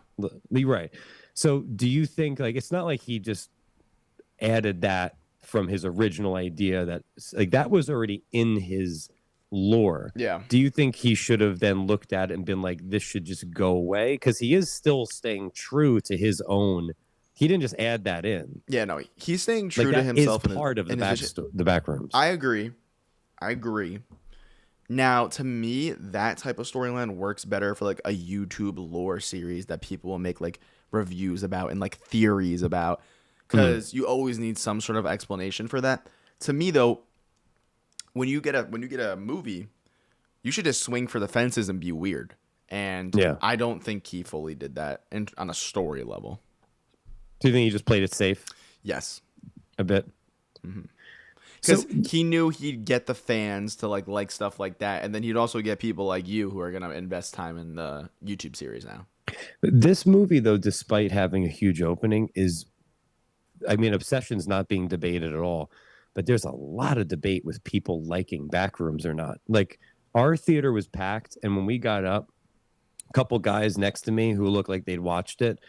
You're right. So do you think like it's not like he just added that from his original idea, that like that was already in his lore? Yeah. Do you think he should have then looked at it and been like, this should just go away? Because he is still staying true to his own. He didn't just add that in. Yeah, no, he's staying true Like, to that himself. is part of the Backrooms. I agree. Now, to me, that type of storyline works better for like a YouTube lore series that people will make like reviews about and like theories about, because you always need some sort of explanation for that. To me, though, when you get a movie, you should just swing for the fences and be weird. And Yeah. I don't think he fully did that on a story level. Do you think he just played it safe Yes. a bit? Because he knew he'd get the fans to like stuff like that, and then he'd also get people like you who are gonna invest time in the YouTube series now. This movie, though, despite having a huge opening, I mean, Obsession's not being debated at all, but there's a lot of debate with people liking Backrooms or not. Like, our theater was packed, and when we got up, a couple guys next to me who looked like they'd watched it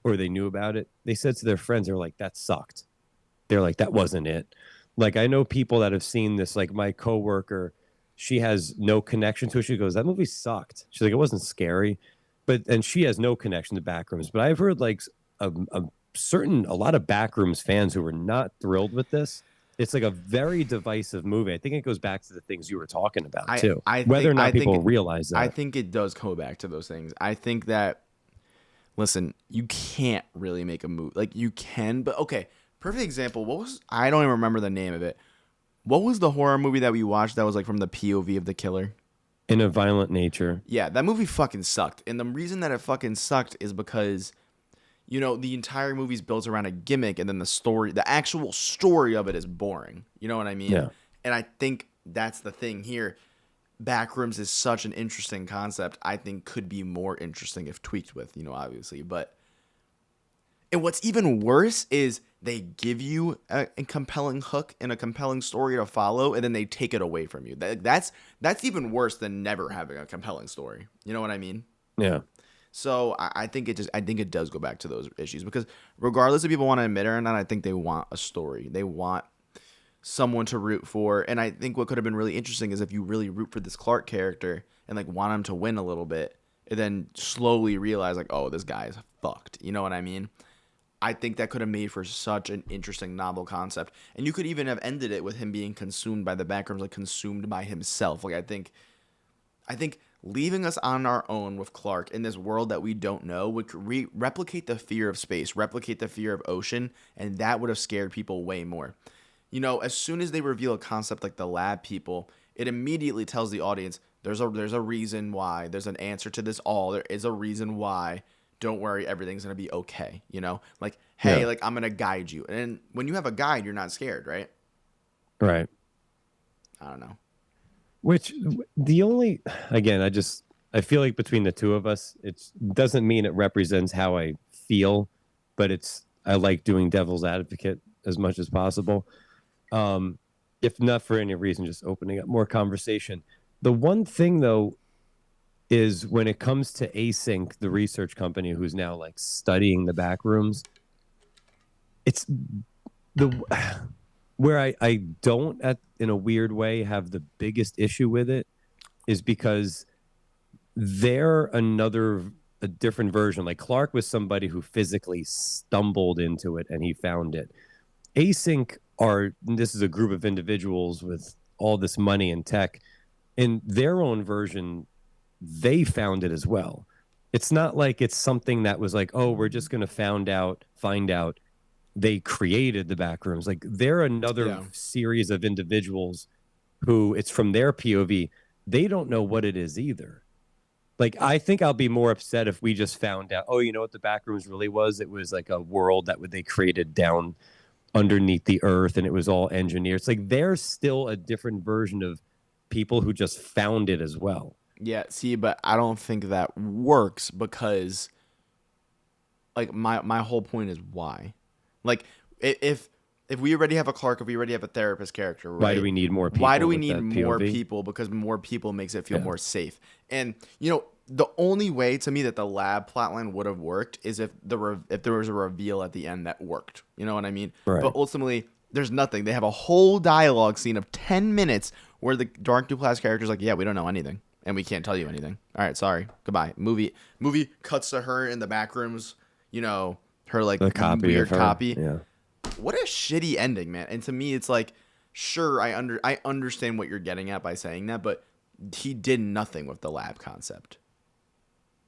or they knew about it, they said to their friends, they were like, that sucked. They're like, that wasn't it. Like, I know people that have seen this, like my coworker, she has no connection to it. She goes, that movie sucked. She's like, it wasn't scary. And she has no connection to Backrooms. But I've heard like a lot of Backrooms fans who were not thrilled with this. It's like a very divisive movie. I think it goes back to the things you were talking about too. Whether or not people realize that. I think it does go back to those things. I think that, listen, you can't really make a movie. Like, you can, but okay. Perfect example. I don't even remember the name of it. What was the horror movie that we watched that was like from the POV of the killer? In a Violent Nature. Yeah, that movie fucking sucked. And the reason that it fucking sucked is because, you know, the entire movie's built around a gimmick, and then the actual story of it is boring. You know what I mean? Yeah. And I think that's the thing here. Backrooms is such an interesting concept. I think could be more interesting if tweaked with, you know, obviously. And what's even worse is they give you a compelling hook and a compelling story to follow, and then they take it away from you. That's even worse than never having a compelling story. You know what I mean? Yeah. So I think it does go back to those issues, because regardless if people want to admit it or not, I think they want a story. They want someone to root for. And I think what could have been really interesting is if you really root for this Clark character and like want him to win a little bit, and then slowly realize like, oh, this guy is fucked. You know what I mean? I think that could have made for such an interesting novel concept. And you could even have ended it with him being consumed by the Backrooms, like consumed by himself. Like, I think leaving us on our own with Clark in this world that we don't know would replicate the fear of space, replicate the fear of ocean, and that would have scared people way more. You know, as soon as they reveal a concept like the lab people, it immediately tells the audience there's a reason why, there's an answer to this all, there is a reason why. Don't worry, everything's going to be okay, you know? Like, hey, Yeah. like, I'm going to guide you. And when you have a guide, you're not scared, right? Right. I don't know. Which I feel like between the two of us, it doesn't mean it represents how I feel, but I like doing devil's advocate as much as possible. If not for any reason, just opening up more conversation. The one thing though, is when it comes to Async, the research company who's now like studying the Backrooms, the where I don't in a weird way have the biggest issue with it is because they're a different version. Like Clark was somebody who physically stumbled into it and he found it. Async this is a group of individuals with all this money and tech. In their own version, they found it as well. It's not like it's something that was like, oh, we're just going to find out they created the Backrooms. Like they're another series of individuals who it's from their POV. They don't know what it is either. Like I think I'll be more upset if we just found out, oh, you know what the Backrooms really was? It was like a world that they created down underneath the earth and it was all engineered. It's like there's still a different version of people who just found it as well. Yeah, see, but I don't think that works because like my whole point is why. Like if we already have a Clark, if we already have a therapist character, right? Why do we need more people? Why do we need more people? Because more people makes it feel more safe. And the only way to me that the lab plotline would have worked is if there was a reveal at the end that worked. You know what I mean? Right. But ultimately, there's nothing. They have a whole dialogue scene of 10 minutes where the Dark Duplass character's like, yeah, we don't know anything. And we can't tell you anything. All right, sorry. Goodbye. Movie cuts to her in the back rooms. Her like weird copy. Yeah. What a shitty ending, man. And to me, it's like, sure, I understand what you're getting at by saying that, but he did nothing with the lab concept.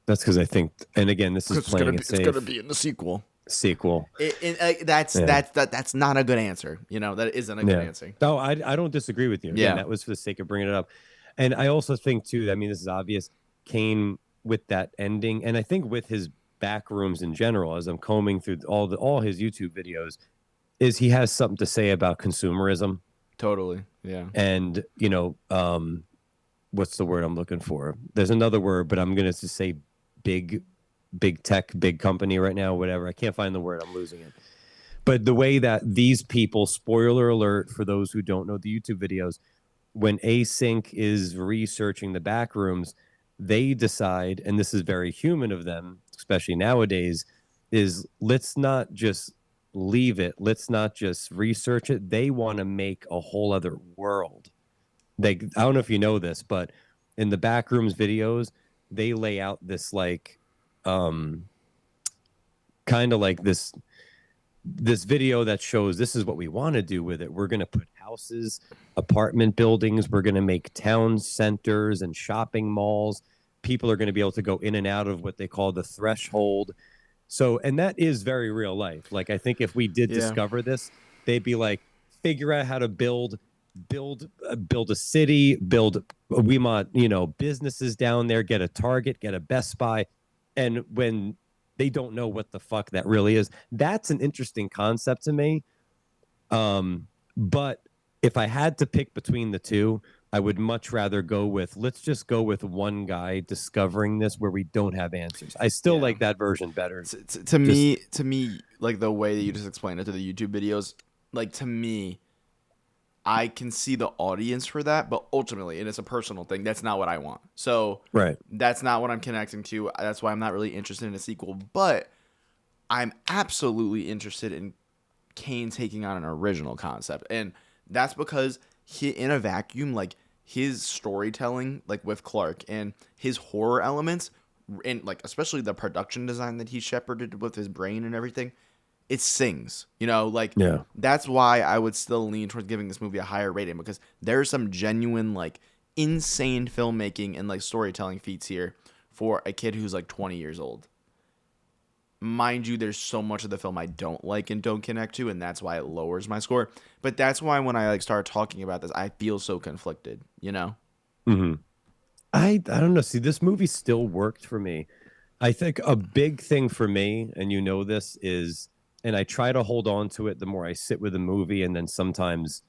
That's because I think, and again, this is playing it safe. It's gonna be in the sequel. That's not a good answer. That isn't a good answer. No, I don't disagree with you. Again, that was for the sake of bringing it up. And I also think too, I mean, this is obvious, Kane with that ending, and I think with his Backrooms in general, as I'm combing through all his YouTube videos, is he has something to say about consumerism. Totally. Yeah. And, what's the word I'm looking for? There's another word, but I'm going to just say big tech, big company right now, whatever. I can't find the word. I'm losing it. But the way that these people, spoiler alert for those who don't know the YouTube videos, when Async is researching the Backrooms, they decide, and this is very human of them, especially nowadays, is let's not just leave it. Let's not just research it. They want to make a whole other world. I don't know if you know this, but in the Backrooms videos, they lay out this like, kind of like this video that shows this is what we want to do with it. We're going to put houses, apartment buildings. We're going to make town centers and shopping malls. People are going to be able to go in and out of what they call the threshold. So, and that is very real life. Like, I think if we did discover this, they'd be like, figure out how to build a city, we want, businesses down there, get a Target, get a Best Buy. And when they don't know what the fuck that really is, that's an interesting concept to me. But if I had to pick between the two, I would much rather let's just go with one guy discovering this where we don't have answers. I still like that version better. To me, like the way that you just explained it to the YouTube videos, like to me, I can see the audience for that, but ultimately, and it's a personal thing, that's not what I want. So that's not what I'm connecting to. That's why I'm not really interested in a sequel, but I'm absolutely interested in Kane taking on an original concept. And that's because in a vacuum, like his storytelling, like with Clark and his horror elements, and like especially the production design that he shepherded with his brain and everything, it sings, that's why I would still lean towards giving this movie a higher rating, because there's some genuine, like, insane filmmaking and like storytelling feats here for a kid who's like 20 years old. Mind you, there's so much of the film I don't like and don't connect to, and that's why it lowers my score. But that's why when I like start talking about this, I feel so conflicted, Mm-hmm. I don't know. See, this movie still worked for me. I think a big thing for me, and this is, and I try to hold on to it the more I sit with a movie, and then sometimes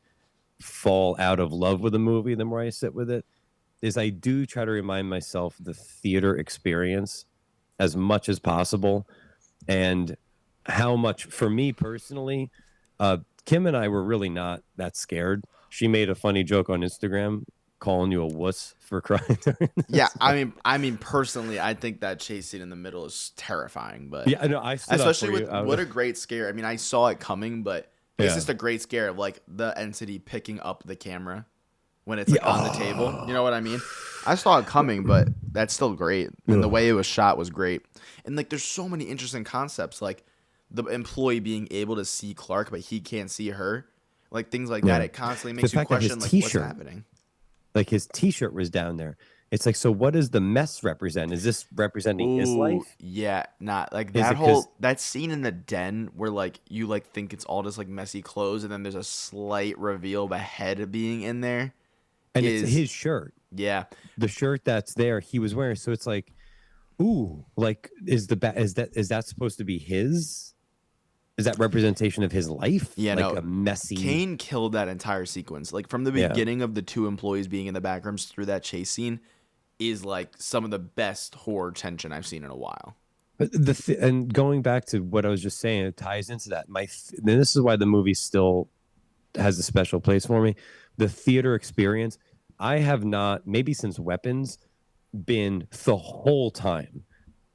fall out of love with a movie the more I sit with it, is I do try to remind myself the theater experience as much as possible. And how much, for me personally, Kim and I were really not that scared. She made a funny joke on Instagram calling you a wuss for crying. Yeah, I mean, personally, I think that chase scene in the middle is terrifying. But yeah, I know, I stood especially up for with you. What a great scare. I mean, I saw it coming, but It's Yeah. just a great scare of like the entity picking up the camera when it's Yeah. like on the table. You know what I mean? I saw it coming, but that's still great. And the way it was shot was great. And like there's so many interesting concepts, like the employee being able to see Clark but he can't see her. Like things like that. Yeah. It constantly The makes you fact that his question like what's T-shirt, happening. like his T-shirt was down there. It's like, so what does the mess represent? Is this representing his Ooh, life? yeah, not like Is that it because whole that scene in the den where like you like think it's all just like messy clothes and then there's a slight reveal of a head being in there and it's is his shirt, yeah. the shirt that's there he was wearing. So it's like, ooh, like is that supposed to be his? Is that representation of his life? Yeah, Like no. a messy, Kane killed that entire sequence. Like from the yeah. beginning of the two employees being in the backrooms through that chase scene is like some of the best horror tension I've seen in a while. But and going back to what I was just saying, it ties into that. Then this is why the movie still has a special place for me. The theater experience. I have not, maybe since Weapons, been the whole time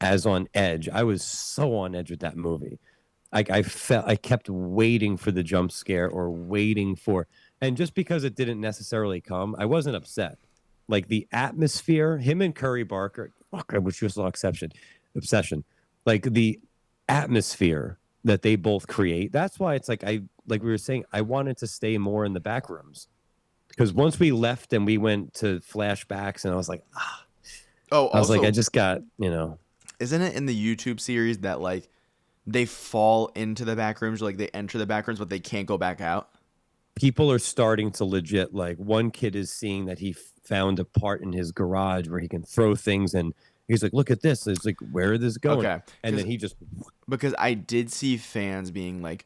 as on edge. I was so on edge with that movie. I kept waiting for the jump scare or waiting for, and just because it didn't necessarily come, I wasn't upset. Like the atmosphere, him and Curry Barker, fuck, which was no obsession. Like the atmosphere that they both create. That's why it's like like we were saying, I wanted to stay more in the back rooms because once we left and we went to flashbacks, and I was like, Oh, I was like, I also, just got, isn't it in the YouTube series that like they fall into the backrooms, like they enter the backrooms, but they can't go back out? people are starting to legit, like one kid is seeing that he found a part in his garage where he can throw things, and he's like, look at this. It's like, where is this going? Okay, And then he just, because I did see fans being like,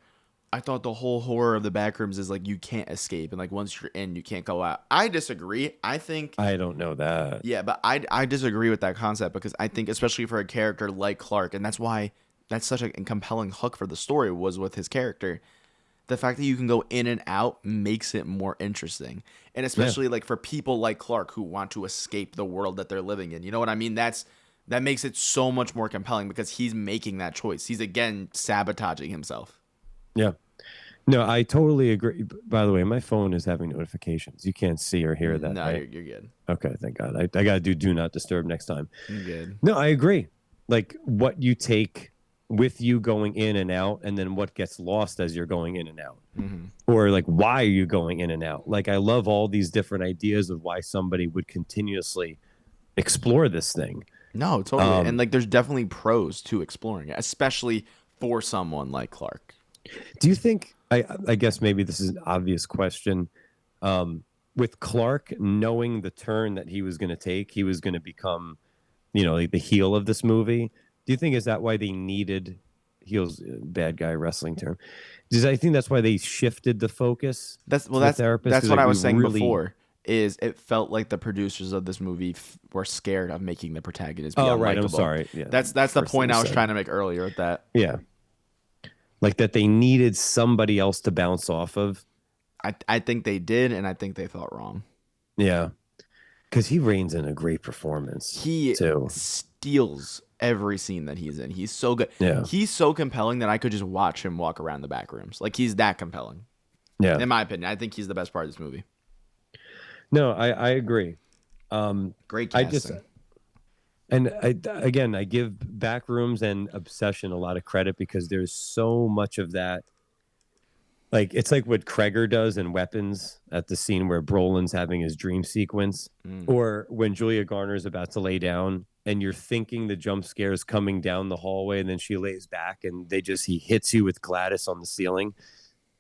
I thought the whole horror of the backrooms is like you can't escape, and like once you're in, you can't go out. I disagree. I think I don't know that. yeah, but I disagree with that concept because I think especially for a character like Clark, and that's why that's such a compelling hook for the story was with his character. The fact that you can go in and out makes it more interesting. And especially like for people like Clark who want to escape the world that they're living in. You know what I mean? That makes it so much more compelling because he's making that choice. He's again sabotaging himself. Yeah. No, I totally agree. By the way, my phone is having notifications. You can't see or hear that, No, right? you're good. Okay, thank God. I got to do not disturb next time. You're good. No, I agree. Like what you take with you going in and out, and then what gets lost as you're going in and out, or like why are you going in and out? Like I love all these different ideas of why somebody would continuously explore this thing. No, totally. And like there's definitely pros to exploring it, especially for someone like Clark. Do you think? I guess maybe this is an obvious question. With Clark knowing the turn that he was going to take, he was going to become, like the heel of this movie. Do you think is that why they needed heels? Bad guy wrestling term. I think that's why they shifted the focus. That's therapist, what like, I was saying really... before. Is it felt like the producers of this movie were scared of making the protagonist be Oh, unlikable. right. I'm sorry. Yeah, that's the point I was trying to make earlier with that. Yeah, like that they needed somebody else to bounce off of. I think they did, and I think they thought wrong. Yeah, because he reigns in a great performance. He too steals every scene that he's in. He's so good. Yeah, He's so compelling that I could just watch him walk around the back rooms. Like he's that compelling. Yeah, in my opinion, I think he's the best part of this movie. No, I agree. Great casting. I give Backrooms and Obsession a lot of credit because there's so much of that. Like it's like what Kreger does in Weapons at the scene where Brolin's having his dream sequence, or when Julia Garner's about to lay down and you're thinking the jump scare is coming down the hallway, and then she lays back and he hits you with Gladys on the ceiling.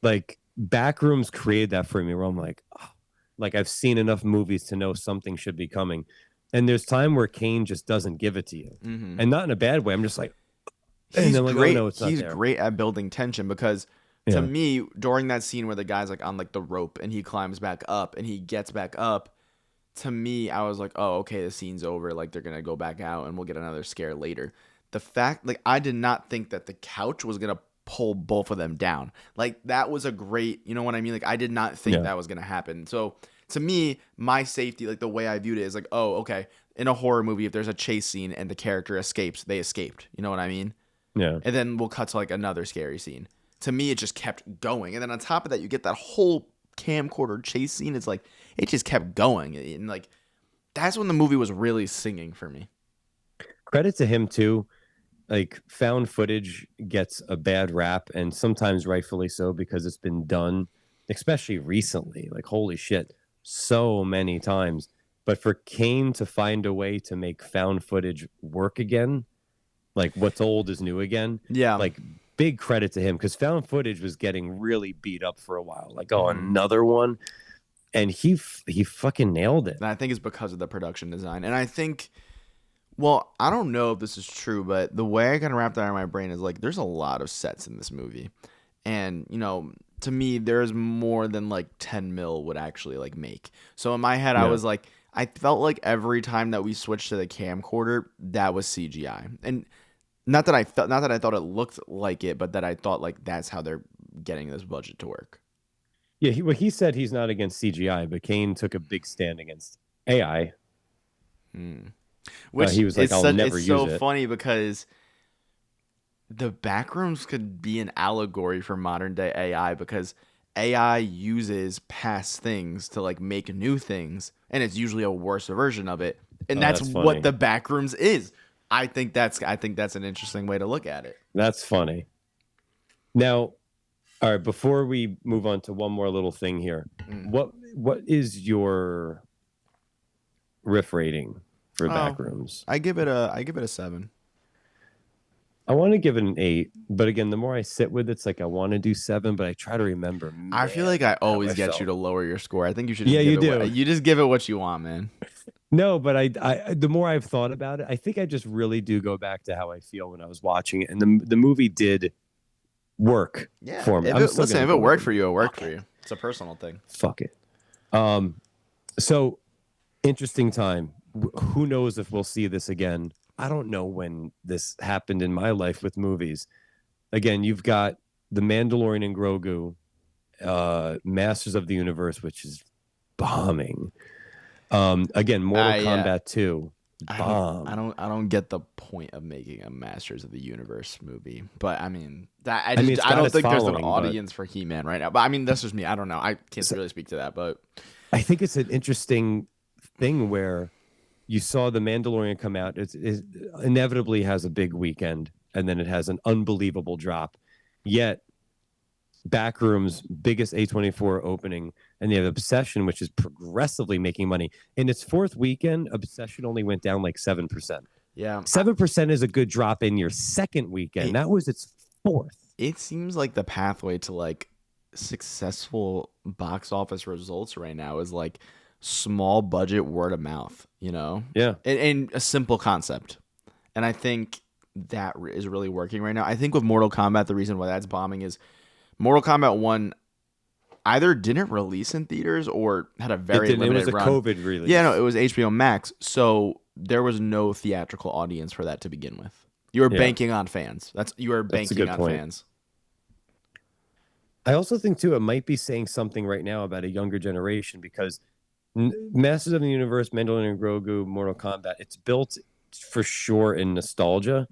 Like Backrooms created that for me, where I'm like, oh, like I've seen enough movies to know something should be coming. And there's time where Kane just doesn't give it to you, and not in a bad way. I'm just like, he's like, great. Oh, no, it's not he's there. great at building tension because to me, during that scene where the guy's like on like the rope and he climbs back up and he gets back up, to me, I was like, oh, okay, the scene's over. Like they're gonna go back out and we'll get another scare later. The fact, like, I did not think that the couch was gonna pull both of them down. Like that was a great, you know what I mean? Like I did not think that was gonna happen. So to me, my safety, like the way I viewed it is like, oh, okay, in a horror movie, if there's a chase scene and the character escapes, they escaped. You know what I mean? Yeah. And then we'll cut to like another scary scene. to me, it just kept going. And then on top of that, you get that whole camcorder chase scene. It's like, it just kept going. And like, that's when the movie was really singing for me. Credit to him too. Like, found footage gets a bad rap, and sometimes rightfully so, because it's been done, especially recently. Like, holy shit, so many times. But for Kane to find a way to make found footage work again, like what's old is new again. Yeah. Like, big credit to him, because found footage was getting really beat up for a while. Like, oh, another one. And he fucking nailed it. And I think it's because of the production design. And I think, well, I don't know if this is true, but the way I kind of wrap that in my brain is like, there's a lot of sets in this movie. And, you know, to me, there's more than like 10 mil would actually like make. So in my head, I was like, I felt like every time that we switched to the camcorder, that was CGI. And not that I thought it looked like it, but that I thought like that's how they're getting this budget to work. Yeah, he said he's not against CGI, but Kane took a big stand against AI. Which he was like, I'll never use it. It's so funny because the Backrooms could be an allegory for modern day AI, because AI uses past things to like make new things, and it's usually a worse version of it. And that's what the Backrooms is. I think that's an interesting way to look at it. That's funny. Now, all right, before we move on to one more little thing here, what is your Riff rating for Backrooms? I give it a 7. I want to give it an 8, but again, the more I sit with it, it's like I want to do 7, but I try to remember. Man, I feel like I always get you to lower your score. I think you should. You do. You just give it what you want, man. No, but I the more I've thought about it, I think I just really do go back to how I feel when I was watching it, and the movie did work for me. If it worked for you, it worked for you. It's a personal thing. Fuck it. So interesting time. Who knows if we'll see this again? I don't know when this happened in my life with movies. Again, you've got The Mandalorian and Grogu, Masters of the Universe, which is bombing. Again, Mortal Kombat 2. Bomb. I don't get the point of making a Masters of the Universe movie, but I mean that I don't think there's an audience for He-Man right now. But I mean, that's just me. I don't know. I can't really speak to that, but I think it's an interesting thing where you saw The Mandalorian come out. It inevitably has a big weekend, and then it has an unbelievable drop. Yet Backrooms, biggest A24 opening, and they have Obsession, which is progressively making money. In its fourth weekend, Obsession only went down like 7%. Yeah. 7% is a good drop in your second weekend. That was its fourth. It seems like the pathway to like successful box office results right now is like small budget word of mouth, you know? Yeah. And a simple concept. And I think that is really working right now. I think with Mortal Kombat, the reason why that's bombing is Mortal Kombat 1 either didn't release in theaters or had a very limited run. It was a COVID release. Yeah, no, it was HBO Max. So there was no theatrical audience for that to begin with. You were banking on fans. You were banking on fans. I also think, too, it might be saying something right now about a younger generation, because Masters of the Universe, Mandalorian and Grogu, Mortal Kombat, it's built for sure in nostalgia,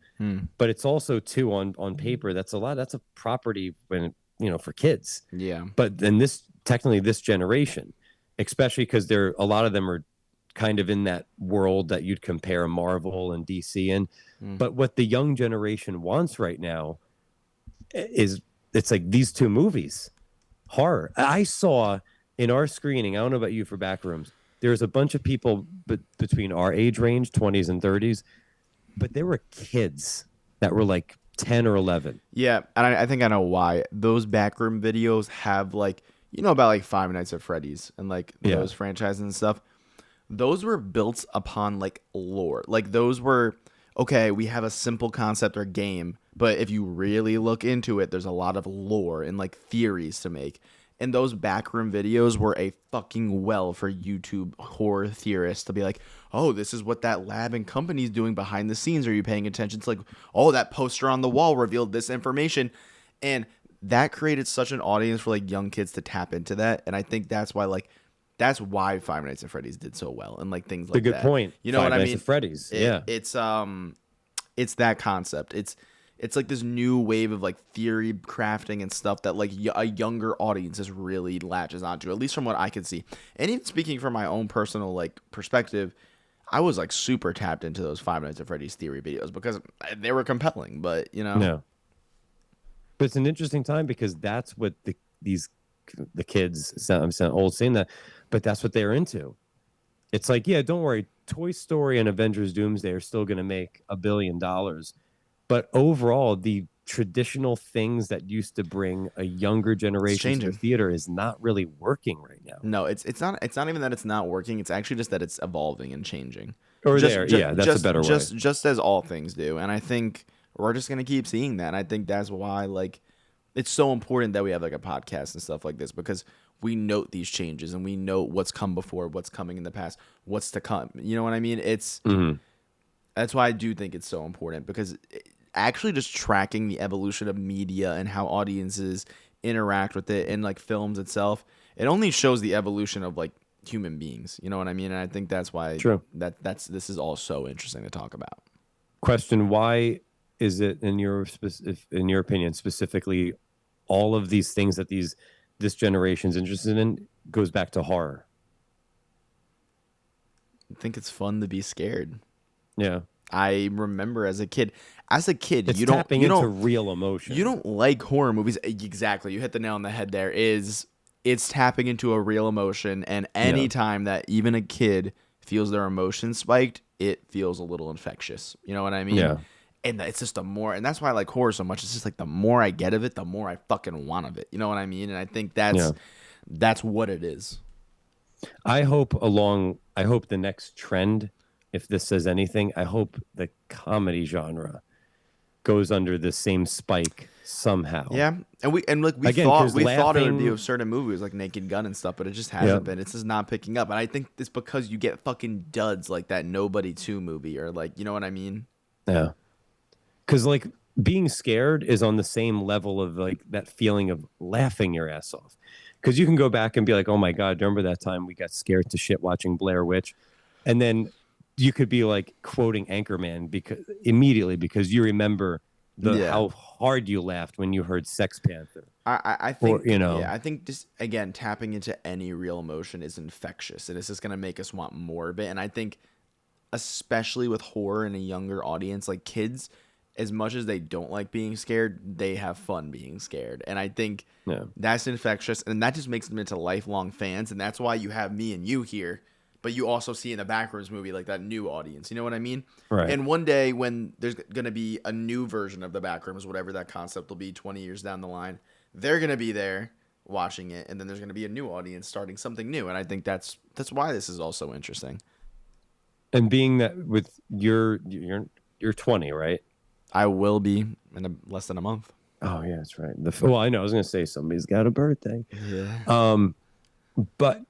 but it's also, too, on paper, that's a property when for kids. Yeah. But then this generation, especially because a lot of them are kind of in that world that you'd compare Marvel and DC in. But what the young generation wants right now is, it's like these two movies, horror. I saw in our screening, I don't know about you for Backrooms, there's a bunch of people between our age range, 20s and 30s, but there were kids that were like 10 or 11. Yeah, and I think I know why. Those Backroom videos have like, about like Five Nights at Freddy's and like those franchises and stuff. Those were built upon like lore. Like those were, okay, we have a simple concept or game, but if you really look into it, there's a lot of lore and like theories to make. And those Backroom videos were a fucking well for YouTube horror theorists to be like, oh, this is what that lab and company's doing behind the scenes. Are you paying attention? It's like, oh, that poster on the wall revealed this information. And that created such an audience for like young kids to tap into that. And I think that's why Five Nights at Freddy's did so well and like things like that. A good point. You know Five what I Nights mean? At Freddy's. It's that concept. It's it's like this new wave of like theory crafting and stuff that like a younger audience just really latches onto, at least from what I can see. And even speaking from my own personal like perspective, I was like super tapped into those Five Nights at Freddy's theory videos because they were compelling. But you know, No. But it's an interesting time because that's what the kids. I'm saying old saying that, but that's what they're into. It's like, yeah, don't worry. Toy Story and Avengers Doomsday are still going to make $1 billion. But overall, the traditional things that used to bring a younger generation to the theater is not really working right now. No, it's not. It's not even that it's not working. It's actually just that it's evolving and changing. Or yeah, that's a better way. Just as all things do. And I think we're just gonna keep seeing that. And I think that's why like it's so important that we have like a podcast and stuff like this, because we note these changes and we note what's come before, what's coming in the past, what's to come. You know what I mean? It's that's why I do think it's so important, because actually just tracking the evolution of media and how audiences interact with it and like films itself, it only shows the evolution of like human beings. You know what I mean? And I think that's why this is all so interesting to talk about. Question: why is it in your opinion specifically all of these things that this generation's interested in goes back to horror? I think it's fun to be scared. Yeah. I remember as a kid, it's tapping into real emotion. You don't like horror movies. Exactly. You hit the nail on the head there. It's tapping into a real emotion, and anytime that even a kid feels their emotions spiked, it feels a little infectious. You know what I mean? Yeah. And it's just and that's why I like horror so much. It's just like the more I get of it, the more I fucking want of it. You know what I mean? And I think that's what it is. I hope the next trend, if this says anything, I hope the comedy genre goes under the same spike somehow. Yeah, and we thought it would be with certain movies like Naked Gun and stuff, but it just hasn't been. It's just not picking up, and I think it's because you get fucking duds like that Nobody 2 movie, or like, you know what I mean? Yeah, because like being scared is on the same level of like that feeling of laughing your ass off. Because you can go back and be like, oh my God, remember that time we got scared to shit watching Blair Witch? And then you could be like quoting Anchorman because you remember how hard you laughed when you heard Sex Panther. I think I think just again tapping into any real emotion is infectious, and it's just gonna make us want more of it. And I think especially with horror in a younger audience, like kids, as much as they don't like being scared, they have fun being scared. And I think that's infectious, and that just makes them into lifelong fans. And that's why you have me and you here. But you also see in the Backrooms movie, like, that new audience. You know what I mean? Right. And one day when there's going to be a new version of the Backrooms, whatever that concept will be 20 years down the line, they're going to be there watching it. And then there's going to be a new audience starting something new. And I think that's why this is also interesting. And being that with you're 20, right? I will be in less than a month. Oh, yeah, that's right. Well, I know. I was going to say somebody's got a birthday. Yeah. But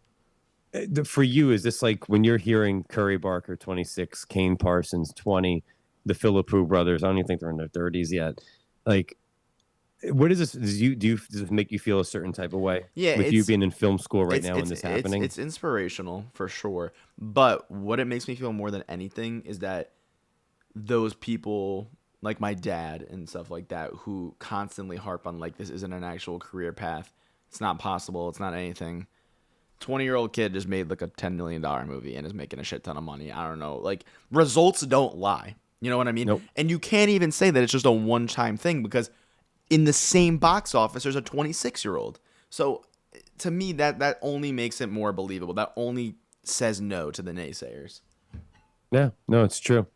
for you, is this like when you're hearing Curry Barker 26, Kane Parsons 20, the Philippou brothers? I don't even think they're in their 30s yet. Like, what is this? Does it make you feel a certain type of way? Yeah, with you being in film school right now and this happening? It's inspirational for sure. But what it makes me feel more than anything is that those people, like my dad and stuff like that, who constantly harp on like this isn't an actual career path. It's not possible. It's not anything. 20-year-old kid just made like a $10 million movie and is making a shit ton of money. I don't know. Like, results don't lie. You know what I mean? Nope. And you can't even say that it's just a one-time thing, because in the same box office, there's a 26-year-old. So to me, that only makes it more believable. That only says no to the naysayers. Yeah, no, it's true.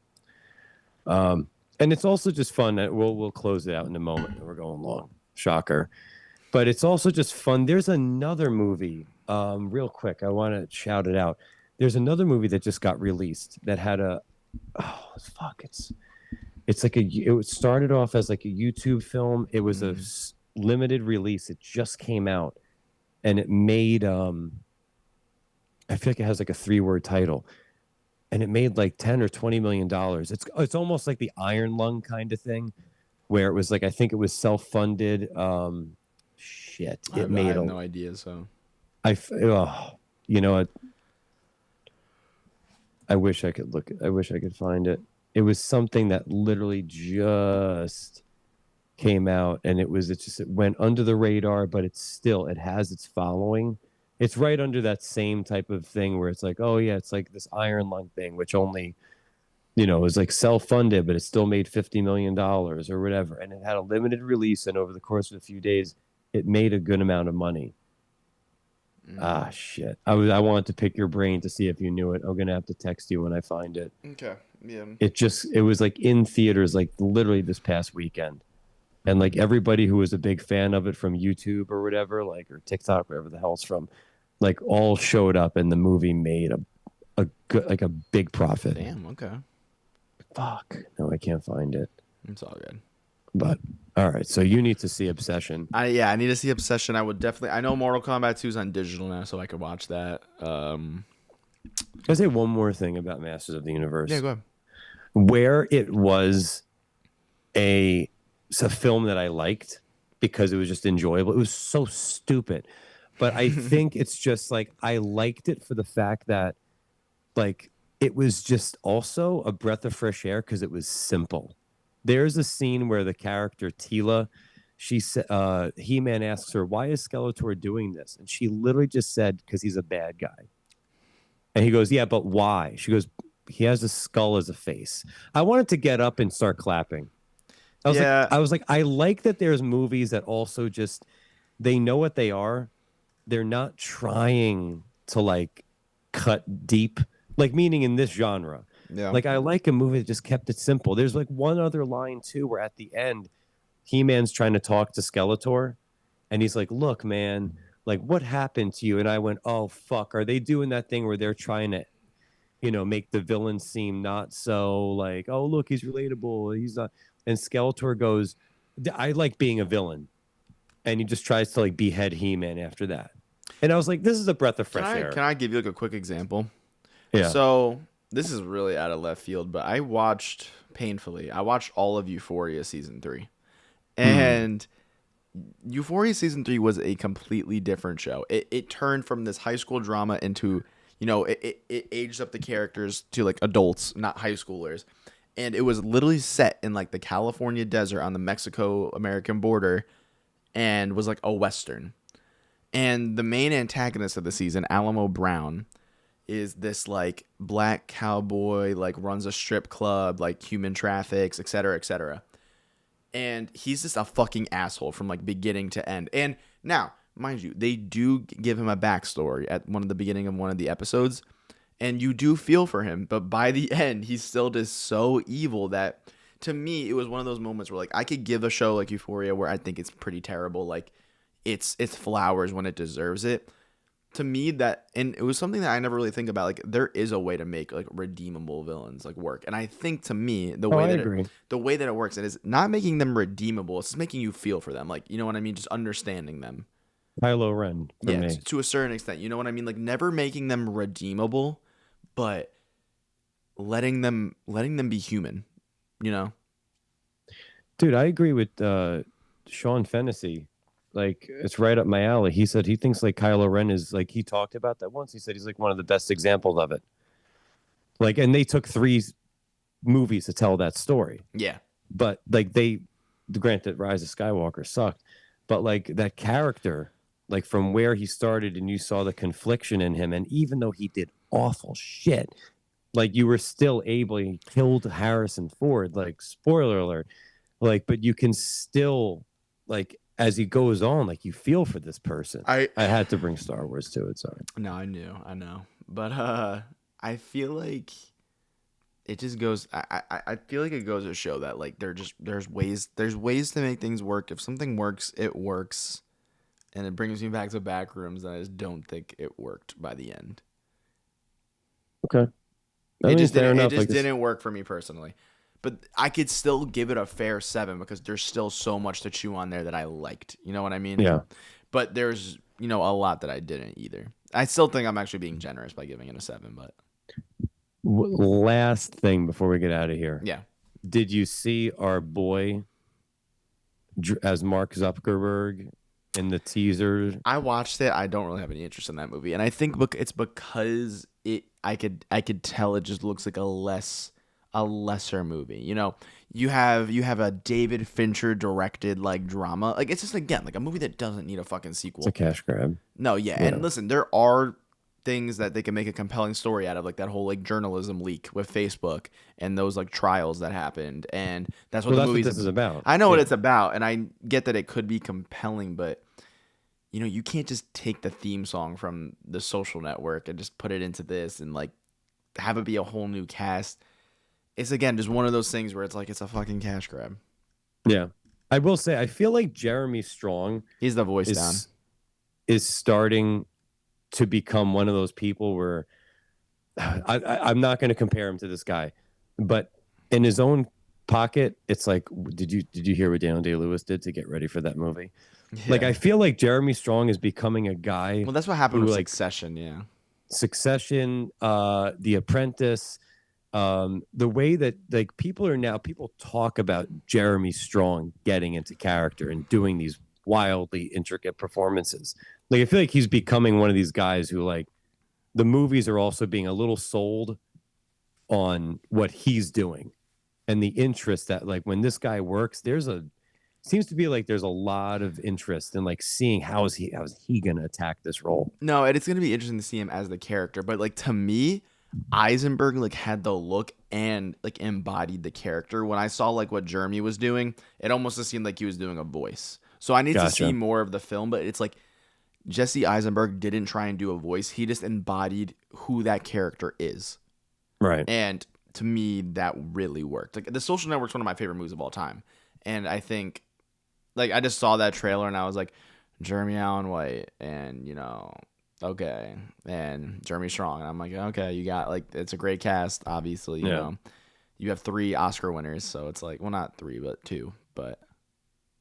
And it's also just fun. We'll close it out in a moment. We're going long. Shocker. But it's also just fun. There's another movie. Real quick, I want to shout it out. There's another movie that just got released that had it's like it started off as like a YouTube film. It was a limited release. It just came out, and it made I feel like it has like a 3-word title, and it made like $10 or $20 million. It's almost like the Iron Lung kind of thing, where it was like, I think it was self-funded. I have no idea. So you know what? I wish I could find it. It was something that literally just came out, and it went under the radar, but it has its following. It's right under that same type of thing where it's like, oh yeah, it's like this Iron Lung thing, which only, is like self-funded, but it still made $50 million or whatever. And it had a limited release, and over the course of a few days, it made a good amount of money. Ah, shit. I wanted to pick your brain to see if you knew it. I'm gonna have to text you when I find it. Okay. Yeah. It was like in theaters, like literally this past weekend. And like everybody who was a big fan of it from YouTube or whatever, like, or TikTok, wherever the hell it's from, like all showed up, and the movie made a good, like a big profit. Damn. Okay. Fuck. No, I can't find it. It's all good. But all right, so you need to see Obsession. I need to see Obsession. I would definitely. I know Mortal Kombat 2 is on digital now, so I could watch that. Can I say one more thing about Masters of the Universe? Yeah, go ahead. Where it was a film that I liked because it was just enjoyable. It was so stupid, but I think it's just like I liked it for the fact that like it was just also a breath of fresh air because it was simple. There's a scene where the character Tila, He-Man asks her, "Why is Skeletor doing this?" And she literally just said, "Because he's a bad guy." And he goes, "Yeah, but why?" She goes, "He has a skull as a face." I wanted to get up and start clapping. I was like, I like that there's movies that also just, they know what they are. They're not trying to like cut deep, like meaning in this genre. Yeah. Like I like a movie that just kept it simple. There's like one other line too, where at the end, He-Man's trying to talk to Skeletor, and he's like, "Look, man, like what happened to you?" And I went, "Oh fuck, are they doing that thing where they're trying to, make the villain seem not so like, oh look, he's relatable, he's not." And Skeletor goes, "I like being a villain," and he just tries to like behead He-Man after that. And I was like, "This is a breath of fresh air." Can I give you like a quick example? Yeah. So this is really out of left field, but I watched all of Euphoria season 3, and Euphoria season 3 was a completely different show. It turned from this high school drama into, it aged up the characters to like adults, not high schoolers. And it was literally set in like the California desert on the Mexico-American border, and was like a Western. And the main antagonist of the season, Alamo Brown, is this like black cowboy, like runs a strip club, like human traffics, et cetera, et cetera. And he's just a fucking asshole from like beginning to end. And now, mind you, they do give him a backstory at the beginning of one of the episodes. And you do feel for him, but by the end, he's still just so evil that, to me, it was one of those moments where, like, I could give a show like Euphoria, where I think it's pretty terrible, like, it's flowers when it deserves it. To me, and it was something that I never really think about, like, there is a way to make, like, redeemable villains, like, work. And I think, to me, the way that it works, it is not making them redeemable, it's just making you feel for them, like, you know what I mean? Just understanding them. Kylo Ren, for me. To a certain extent, you know what I mean? Like, never making them redeemable, but letting them be human, Dude, I agree with Sean Fennessy. Like, it's right up my alley. He said he thinks like Kylo Ren is like, he talked about that once. He said he's like one of the best examples of it. Like, and they took 3 movies to tell that story. Yeah. But like granted, Rise of Skywalker sucked, but like that character, like from where he started, and you saw the confliction in him, and even though he did awful shit, like you were still able, he killed Harrison Ford, like spoiler alert, like, but you can still, like, as he goes on, like you feel for this person. I had to bring Star Wars to it, sorry. No, I know, but I feel like it just goes, I feel like it goes to show that like there's ways to make things work. If something works, it works. And it brings me back to Backrooms, and I just don't think it worked by the end. Okay. It just didn't work for me personally. But I could still give it a fair 7 because there's still so much to chew on there that I liked. You know what I mean? Yeah. But there's, a lot that I didn't either. I still think I'm actually being generous by giving it a 7, but. Last thing before we get out of here. Yeah. Did you see our boy as Mark Zuckerberg in the teaser? I watched it. I don't really have any interest in that movie, and I think it's because I could tell it just looks like a less a lesser movie. You know, you have a David Fincher directed like drama. Like it's just again like a movie that doesn't need a fucking sequel. It's a cash grab. No, yeah. And listen, there are things that they can make a compelling story out of, like that whole like journalism leak with Facebook and those like trials that happened, and that's what this is about. I know what it's about, and I get that it could be compelling, but you know, you can't just take the theme song from The Social Network and just put it into this and like have it be a whole new cast. It's again just one of those things where it's like it's a fucking cash grab. Yeah, I will say I feel like Jeremy Strong, he's the voice is starting to become one of those people where I'm not going to compare him to this guy, but in his own pocket, it's like, did you hear what Daniel Day-Lewis did to get ready for that movie? Yeah. Like, I feel like Jeremy Strong is becoming a guy. Well, that's what happened with Succession. Yeah. Succession, The Apprentice, the way that like people talk about Jeremy Strong getting into character and doing these wildly intricate performances. Like, I feel like he's becoming one of these guys who, like, the movies are also being a little sold on what he's doing and the interest that, like, when this guy works, seems to be like there's a lot of interest in like seeing how is he going to attack this role. No, and it's going to be interesting to see him as the character, but like to me, Eisenberg like had the look and like embodied the character. When I saw like what Jeremy was doing, it almost just seemed like he was doing a voice. So I need to see more of the film, but it's like Jesse Eisenberg didn't try and do a voice. He just embodied who that character is. Right. And to me, that really worked. Like The Social Network's one of my favorite movies of all time. And I think, like, I just saw that trailer and I was like, Jeremy Allen White and, you know, okay. And Jeremy Strong. And I'm like, okay, you got, like, it's a great cast, obviously. You know, you have 3 Oscar winners. So it's like, well, not 3, but 2. But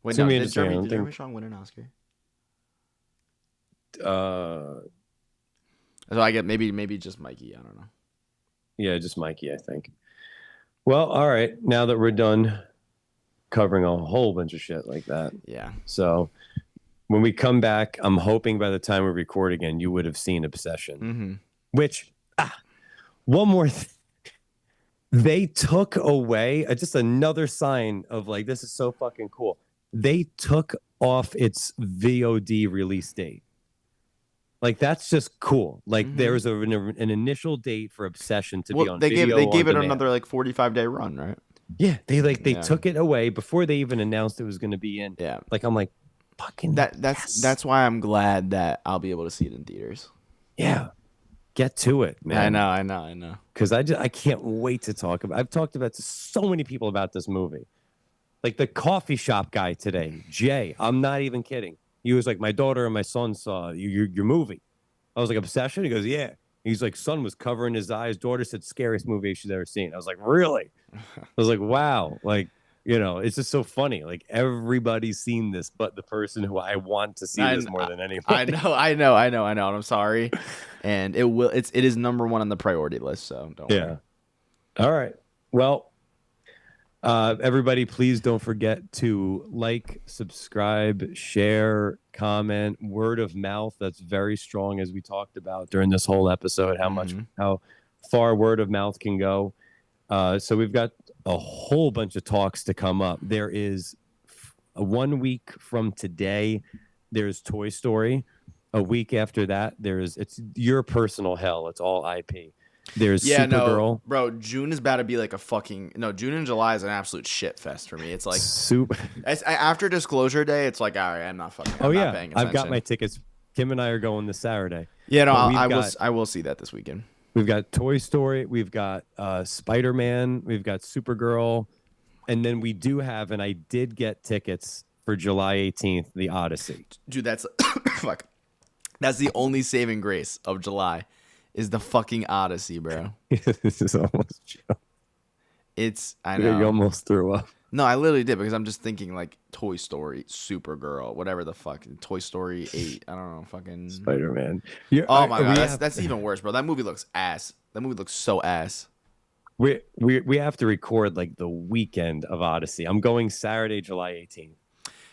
wait, no, did Jeremy Strong win an Oscar? So I get maybe just Mikey. I don't know. Yeah, just Mikey, I think. Well, all right. Now that we're done covering a whole bunch of shit like that. Yeah. So when we come back, I'm hoping by the time we record again, you would have seen Obsession. Mm-hmm. Which, one more thing. They took away just another sign of like, this is so fucking cool. They took off its VOD release date. Like, that's just cool. Like, there's an initial date for Obsession to be on video. They gave it another like 45-day run, right? Yeah, they took it away before they even announced it was going to be in. Yeah, like I'm like, fucking. That's why I'm glad that I'll be able to see it in theaters. Yeah, get to it, man. I know. Because I can't wait to talk about. I've talked about to so many people about this movie, like the coffee shop guy today, Jay. I'm not even kidding. He was like, my daughter and my son saw your movie. I was like, Obsession? He goes, yeah. He's like, son was covering his eyes. Daughter said, scariest movie she's ever seen. I was like, really? I was like, wow. Like, you know, it's just so funny. Like, everybody's seen this, but the person who I want to see this more than anyone. I know. And I'm sorry. And it is number 1 on the priority list. So don't worry. All right. Well, everybody, please don't forget to like, subscribe, share, comment, word of mouth. That's very strong, as we talked about during this whole episode, how far word of mouth can go. So we've got a whole bunch of talks to come up. There is 1 week from today, there's Toy Story. A week after that, it's your personal hell. It's all IP. There's Supergirl. No, bro, June is about to be like June and July is an absolute shit fest for me. It's like after Disclosure Day, it's like, all right, I'm not paying attention. I've got my tickets. Kim and I are going this Saturday. Yeah, no, I will see that this weekend. We've got Toy Story, we've got Spider-Man, we've got Supergirl, and then we do have, and I did get tickets for July 18th, The Odyssey. Dude, that's fuck. That's the only saving grace of July. Is the fucking Odyssey, bro. This is almost joke. I know. You almost threw up. No, I literally did, because I'm just thinking like Toy Story, Supergirl, whatever the fuck, Toy Story 8. I don't know, fucking Spider-Man. Oh my god, that's even worse, bro. That movie looks ass. That movie looks so ass. We have to record like the weekend of Odyssey. I'm going Saturday, July 18th.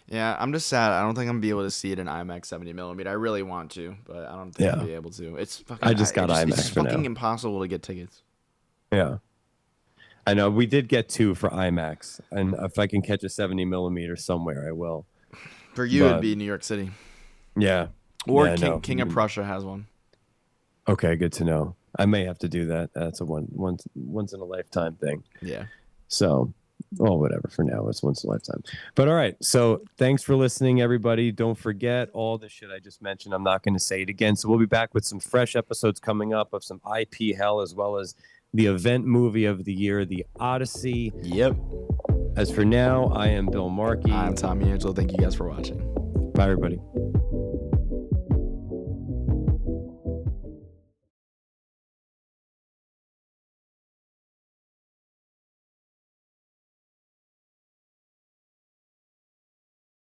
Yeah, I'm just sad. I don't think I'm gonna be able to see it in IMAX 70mm. I really want to, but I don't think I'll be able to. It's fucking. I just got IMAX It's for fucking now. impossible to get tickets. Yeah. I know we did get 2 for IMAX, and if I can catch a 70 millimeter somewhere, I will. For you, it'd be New York City. Yeah. Or yeah, King of Prussia has one. Okay, good to know. I may have to do that. That's a once in a lifetime thing. Yeah. So, whatever. For now, it's once in a lifetime. But all right. So thanks for listening, everybody. Don't forget all the shit I just mentioned. I'm not going to say it again. So we'll be back with some fresh episodes coming up of some IP hell, as well as the event movie of the year, The Odyssey. Yep. As for now, I am Bill Markey. I'm Tommy Angelo. Thank you guys for watching. Bye, everybody.